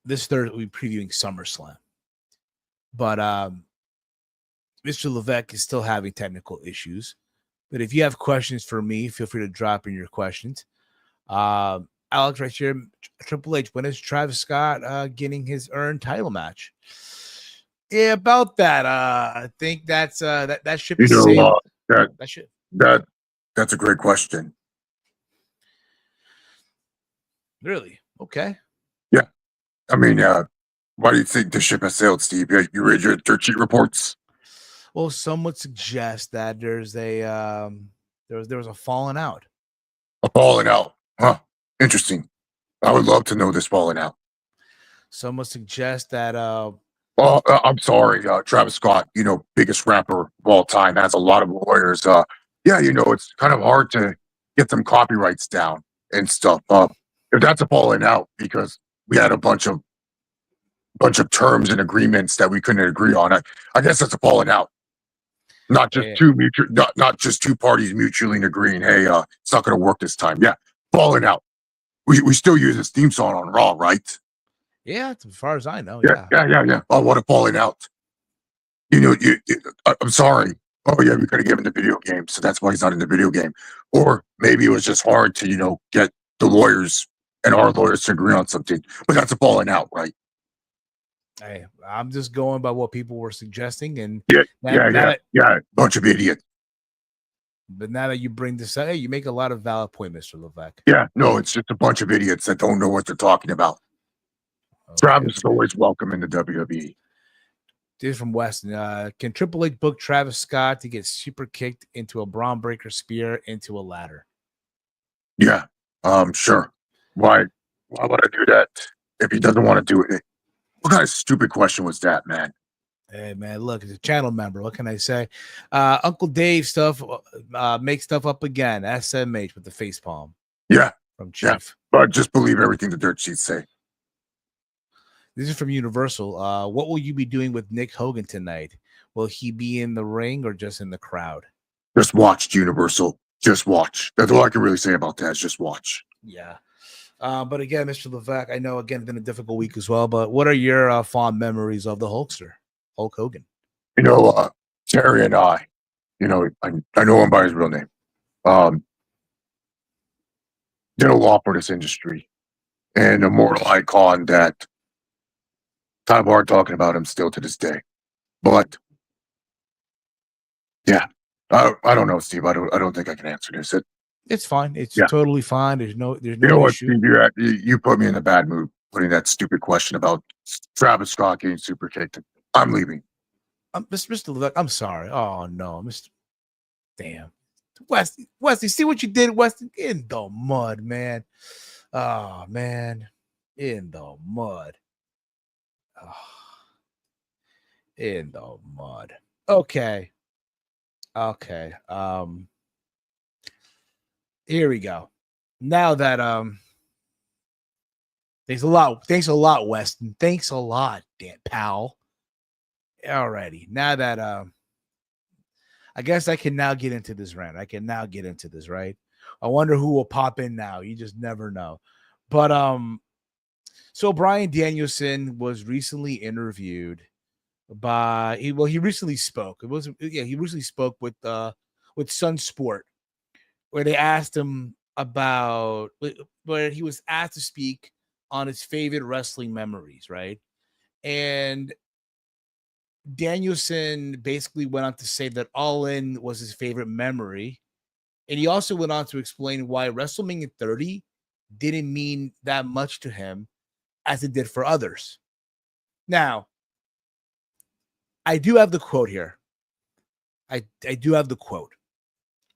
This Thursday. We'll be previewing SummerSlam. But Mr. Levesque is still having technical issues. But if you have questions for me, feel free to drop in your questions. Alex, right here, Triple H, when is Travis Scott getting his earned title match? Yeah, about that. I think that's that ship is sailed. That's a great question. Really? Okay. Yeah. I mean, why do you think the ship has sailed, Steve? You read your dirt sheet reports? Well, some would suggest that there's a there was a falling out. A falling out. Huh. Interesting. I would love to know this falling out. Some would suggest that Well, I'm sorry, Travis Scott, biggest rapper of all time, has a lot of lawyers. Yeah, it's kind of hard to get some copyrights down and stuff. If that's a falling out because we had a bunch of terms and agreements that we couldn't agree on, I guess that's a falling out. Not just not just two parties mutually agreeing, hey, it's not going to work this time. Yeah, falling out. We still use this theme song on Raw, right? Yeah, as far as I know. Yeah. Oh, what a falling out. I'm sorry. Oh, yeah, we could have given the video game, so that's why he's not in the video game. Or maybe it was just hard to, get the lawyers and our lawyers to agree on something. But that's a falling out, right? Hey, I'm just going by what people were suggesting, and yeah, bunch of idiots. But now that you bring this up, hey, you make a lot of valid point, Mr. Levesque. Yeah, no, it's just a bunch of idiots that don't know what they're talking about. Okay, Travis is always welcome in the WWE. This is from Weston. Can Triple H book Travis Scott to get super kicked into a Braun Breaker spear into a ladder? Yeah, sure. Why would I do that if he doesn't want to do it? What kind of stupid question was that, man? Hey, man, look, it's a channel member. What can I say? Uncle Dave stuff, make stuff up again. SMH with the face palm. Yeah. From Chief. Yeah. But just believe everything the dirt sheets say. This is from Universal. What will you be doing with Nick Hogan tonight? Will he be in the ring or just in the crowd? Just watch, Universal. Just watch. That's all I can really say about that is just watch. Yeah. But again, Mr. Levesque, I know, again, it's been a difficult week as well, but what are your fond memories of the Hulkster, Hulk Hogan? Terry and I know him by his real name, did a lot for this industry and a mortal icon that kind of hard talking about him still to this day. But yeah, I don't know, Steve. I don't think I can answer this. It's fine. It's totally fine. There's no issue. What, Steve, you put me in a bad mood putting that stupid question about Travis Scott getting super kicked. I'm leaving. Mr. Levesque, I'm sorry. Oh no, Mr. Damn. Wesley, see what you did, Wesley? In the mud, man. Oh man. In the mud. Oh. In the mud. Okay. Here we go. Now that thanks a lot, Weston. Thanks a lot, Dan pal. Alrighty. Now that I guess I can now get into this rant. I can now get into this, right? I wonder who will pop in now. You just never know. But so Bryan Danielson was recently interviewed by he recently spoke. He recently spoke with Sun Sport, where they asked him about where he was asked to speak on his favorite wrestling memories, right? And Danielson basically went on to say that All In was his favorite memory, And he also went on to explain why WrestleMania 30 didn't mean that much to him as it did for others. Now, I do have the quote here. I do have the quote,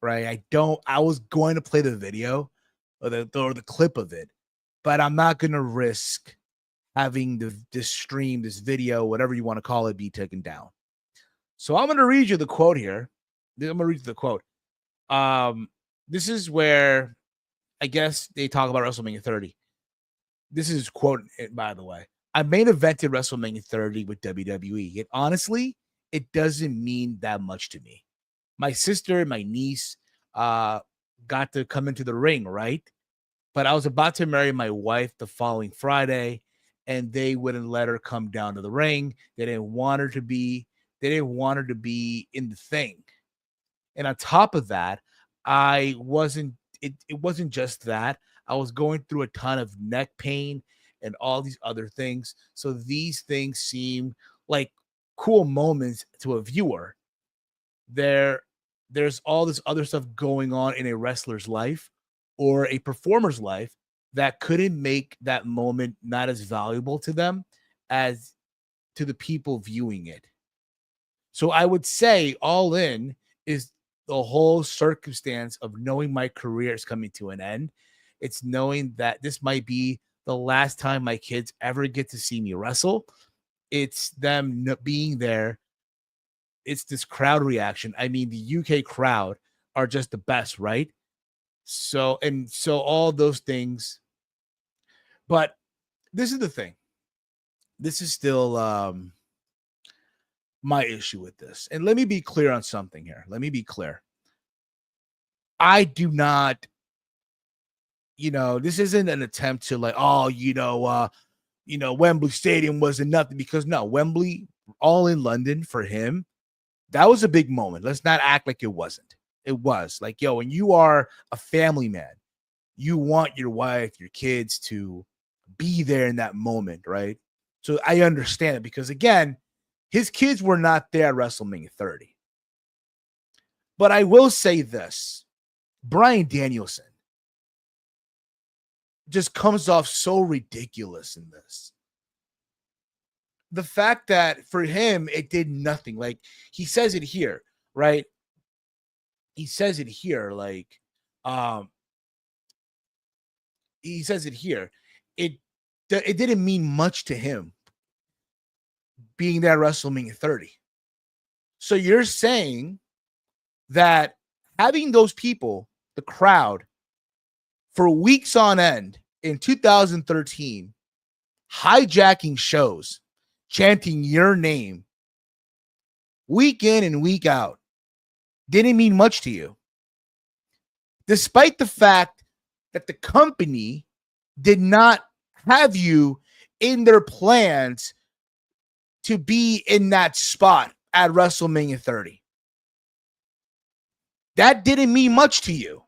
right? I was going to play the video or the clip of it, but I'm not going to risk having this stream, this video, whatever you want to call it, be taken down. So I'm going to read you the quote here. I'm going to read you the quote. This is where I guess they talk about WrestleMania 30. This is quote, by the way. I main evented WrestleMania 30 with WWE. Yet honestly, it doesn't mean that much to me. My sister and my niece got to come into the ring, right? But I was about to marry my wife the following Friday, and they wouldn't let her come down to the ring. They didn't want her to be in the thing. And on top of that, it wasn't just that. I was going through a ton of neck pain and all these other things. So these things seem like cool moments to a viewer. There's all this other stuff going on in a wrestler's life or a performer's life that couldn't make that moment not as valuable to them as to the people viewing it. So I would say all in is the whole circumstance of knowing my career is coming to an end. It's knowing that this might be the last time my kids ever get to see me wrestle. It's them being there. It's this crowd reaction. I mean, the UK crowd are just the best, right? So all those things. But this is the thing. This is still my issue with this. And let me be clear on something here. Let me be clear. I do not, this isn't an attempt to Wembley Stadium wasn't nothing, because no, Wembley, all in London for him, that was a big moment. Let's not act like it wasn't. It was like, when you are a family man, you want your wife, your kids to be there in that moment, right? So I understand it, because again, his kids were not there at WrestleMania 30. But I will say this, Bryan Danielson just comes off so ridiculous in this. The fact that for him, it did nothing. Like, he says it here, right? He says it here, he says it here. It didn't mean much to him being there at WrestleMania 30. So you're saying that having those people, the crowd, for weeks on end in 2013, hijacking shows, chanting your name week in and week out, didn't mean much to you, despite the fact that the company did not have you in their plans to be in that spot at WrestleMania 30. That didn't mean much to you.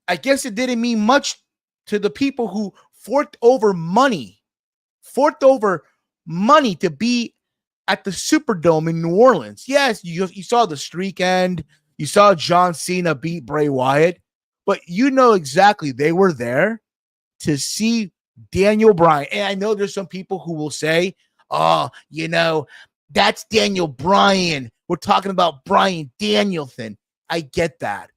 I guess it didn't mean much to the people who forked over money to be at the Superdome in New Orleans. Yes, you saw the streak end. You saw John Cena beat Bray Wyatt. But you know exactly they were there to see Daniel Bryan. And I know there's some people who will say, that's Daniel Bryan. We're talking about Bryan Danielson. I get that.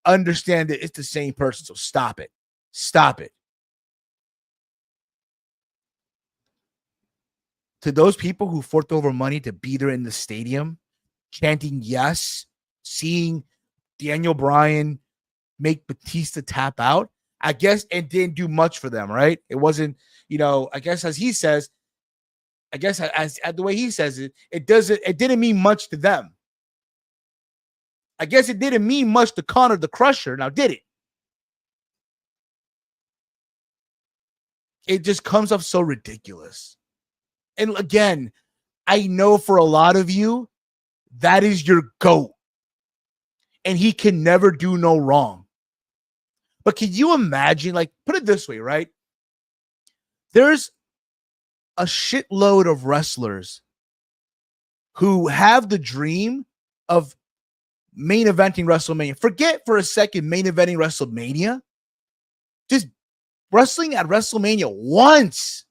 Understand that it's the same person. So stop it. Stop it. To those people who forked over money to be there in the stadium, chanting yes, seeing Daniel Bryan make Batista tap out, I guess it didn't do much for them, right? It wasn't, I guess as he says, as the way he says it, it didn't mean much to them. I guess it didn't mean much to Connor the Crusher. Now, did it? It just comes up so ridiculous. And again, I know for a lot of you, that is your GOAT. And he can never do no wrong. But can you imagine, put it this way, right? There's a shitload of wrestlers who have the dream of main eventing WrestleMania. Forget for a second main eventing WrestleMania. Just wrestling at WrestleMania once.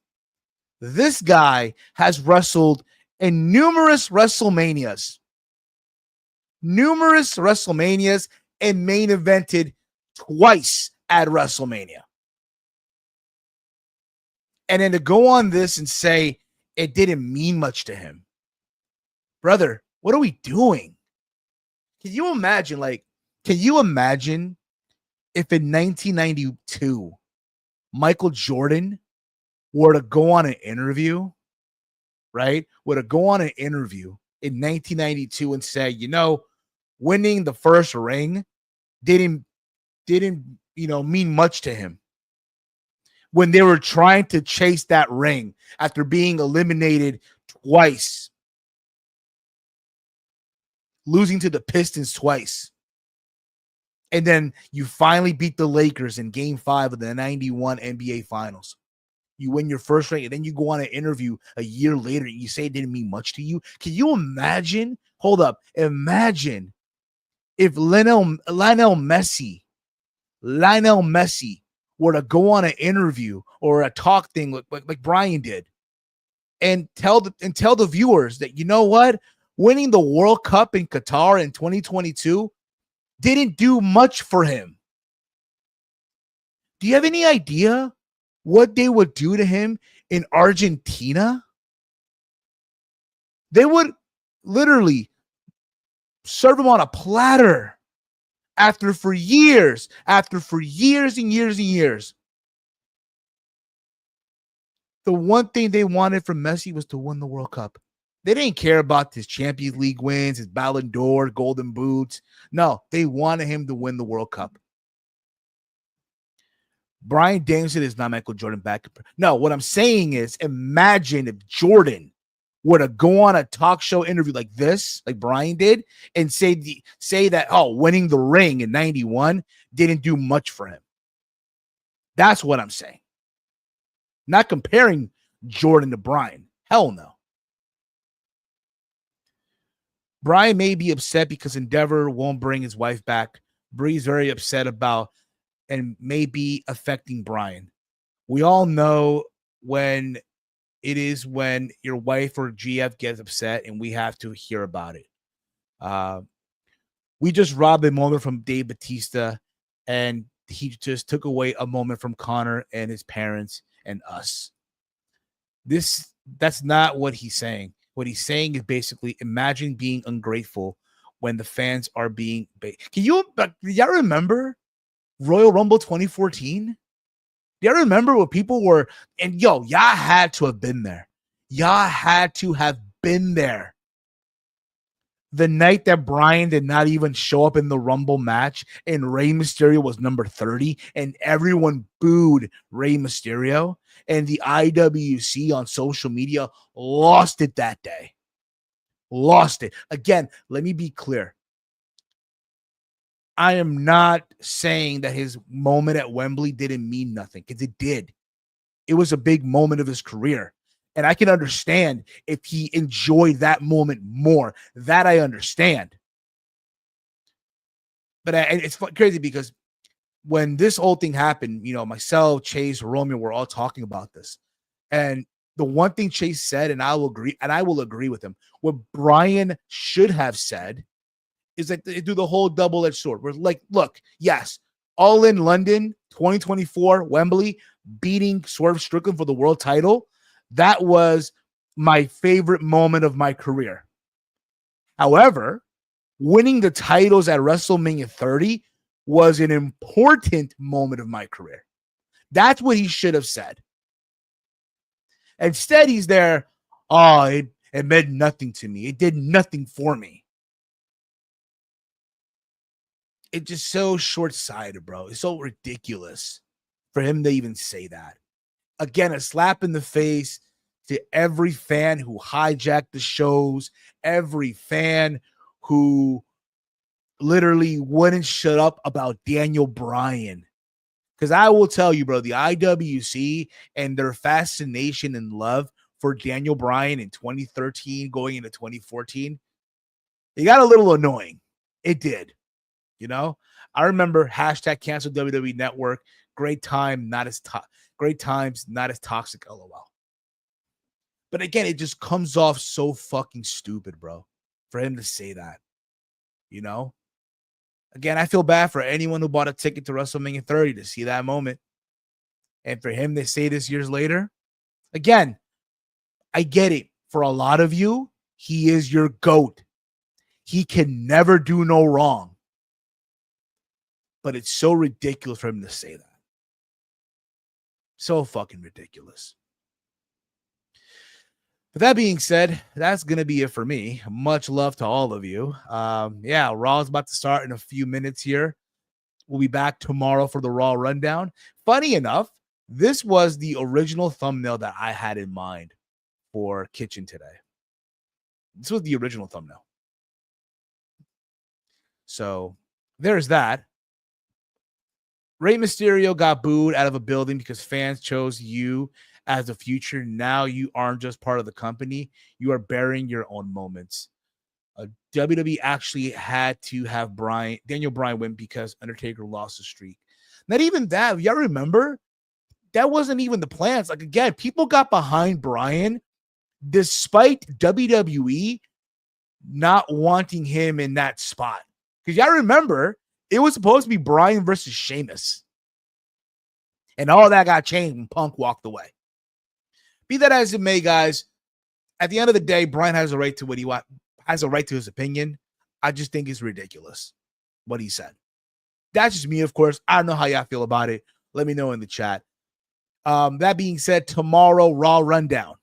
This guy has wrestled in numerous WrestleManias. And main evented twice at WrestleMania. And then to go on this and say it didn't mean much to him. Brother, what are we doing? Can you imagine if in 1992 Michael Jordan were to go on an interview, right? Were to go on an interview in 1992 and say, winning the first ring didn't mean much to him when they were trying to chase that ring after being eliminated twice, losing to the Pistons twice. And then you finally beat the Lakers in Game 5 of the 91 NBA Finals. You win your first ring, and then you go on an interview a year later, and you say it didn't mean much to you. Can you imagine? Hold up. Imagine if Lionel Messi were to go on an interview or a talk thing like Bryan did and tell the viewers that, you know what? Winning the World Cup in Qatar in 2022 didn't do much for him. Do you have any idea what they would do to him in Argentina? They would literally serve him on a platter after years and years. The one thing they wanted from Messi was to win the World Cup. They didn't care about his Champions League wins, his Ballon d'Or, Golden Boots. No, they wanted him to win the World Cup. Bryan Danielson is not Michael Jordan back. No, what I'm saying is, imagine if Jordan were to go on a talk show interview like this, like Bryan did, and say that, winning the ring in 91 didn't do much for him. That's what I'm saying. Not comparing Jordan to Bryan. Hell no. Bryan may be upset because Endeavor won't bring his wife back. Bree's very upset about and may be affecting Bryan. We all know when your wife or GF gets upset, and we have to hear about it. We just robbed a moment from Dave Bautista, and he just took away a moment from Connor and his parents and us. That's not what he's saying. What he's saying is basically, imagine being ungrateful when the fans are being. Do y'all remember Royal Rumble 2014? Do y'all remember what people were? And y'all had to have been there. Y'all had to have been there. The night that Bryan did not even show up in the Rumble match, and Rey Mysterio was number 30, and everyone booed Rey Mysterio, and the IWC on social media lost it that day. Lost it. Again, let me be clear. I am not saying that his moment at Wembley didn't mean nothing, because it did. It was a big moment of his career. And I can understand if he enjoyed that moment more. That I understand. But it's crazy because when this whole thing happened, myself, Chase, Romeo, we're all talking about this. And the one thing Chase said, and I will agree with him, what Bryan should have said is that they do the whole double-edged sword. We're like, look, yes, All In London, 2024, Wembley, beating Swerve Strickland for the world title. That was my favorite moment of my career. However, winning the titles at WrestleMania 30 was an important moment of my career. That's what he should have said. Instead, he's there, it meant nothing to me. It did nothing for me. It's just so short-sighted, bro. It's so ridiculous for him to even say that. Again, a slap in the face to every fan who hijacked the shows, every fan who literally wouldn't shut up about Daniel Bryan. Because I will tell you, bro, the IWC and their fascination and love for Daniel Bryan in 2013 going into 2014, it got a little annoying. It did. You know, I remember hashtag cancel WWE Network. Great time, not as great times, not as toxic. LOL. But again, it just comes off so fucking stupid, bro, for him to say that. You know, again, I feel bad for anyone who bought a ticket to WrestleMania 30 to see that moment, and for him to say this years later. Again, I get it. For a lot of you, he is your GOAT. He can never do no wrong. But it's so ridiculous for him to say that. So fucking ridiculous. But that being said, that's going to be it for me. Much love to all of you. Yeah, Raw is about to start in a few minutes here. We'll be back tomorrow for the Raw Rundown. Funny enough, this was the original thumbnail that I had in mind for Kitchen today. This was the original thumbnail. So there's that. Rey Mysterio got booed out of a building because fans chose you as the future. Now you aren't just part of the company. You are burying your own moments. WWE actually had to have Daniel Bryan win because Undertaker lost the streak. Not even that. If y'all remember, that wasn't even the plans. Like, again, people got behind Bryan despite WWE not wanting him in that spot. Because y'all remember, it was supposed to be Bryan versus Sheamus. And all that got changed when Punk walked away. Be that as it may, guys, at the end of the day, Bryan has a right to what he wants, has a right to his opinion. I just think it's ridiculous what he said. That's just me, of course. I don't know how y'all feel about it. Let me know in the chat. That being said, tomorrow, Raw Rundown.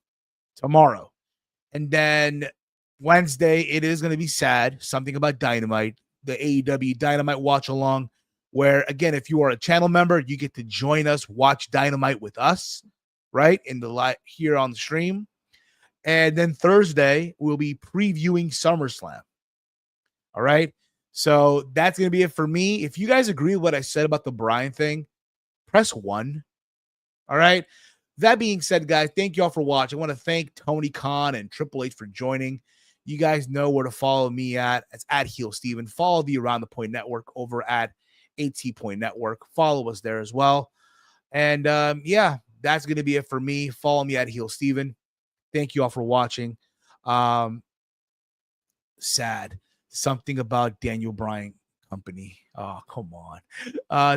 Tomorrow. And then Wednesday, it is going to be sad. Something about Dynamite. The AEW Dynamite watch along, where again, if you are a channel member, you get to join us, watch Dynamite with us, right? In the live here on the stream. And then Thursday, we'll be previewing SummerSlam. All right. So that's going to be it for me. If you guys agree with what I said about the Bryan thing, press 1. All right. That being said, guys, thank you all for watching. I want to thank Tony Khan and Triple H for joining. You guys know where to follow me at. It's at Heel Steven. Follow the Around the Point Network over at AT Point Network. Follow us there as well. And yeah, that's going to be it for me. Follow me at Heel Steven. Thank you all for watching. Sad. Something about Daniel Bryan Company. Oh, come on.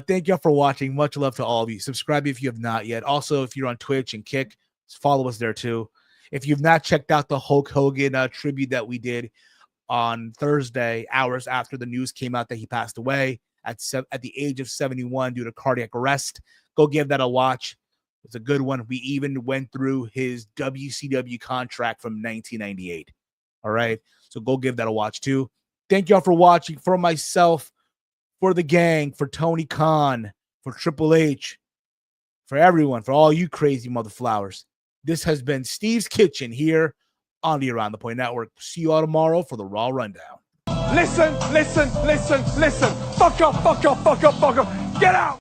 Thank you all for watching. Much love to all of you. Subscribe if you have not yet. Also, if you're on Twitch and Kick, follow us there too. If you've not checked out the Hulk Hogan tribute that we did on Thursday, hours after the news came out that he passed away at the age of 71 due to cardiac arrest, go give that a watch. It's a good one. We even went through his WCW contract from 1998. All right. So go give that a watch too. Thank y'all for watching. For myself, for the gang, for Tony Khan, for Triple H, for everyone, for all you crazy mother flowers. This has been Steve's Kitchen here on the Around the Point Network. See you all tomorrow for the Raw Rundown. Listen. Fuck up. Get out.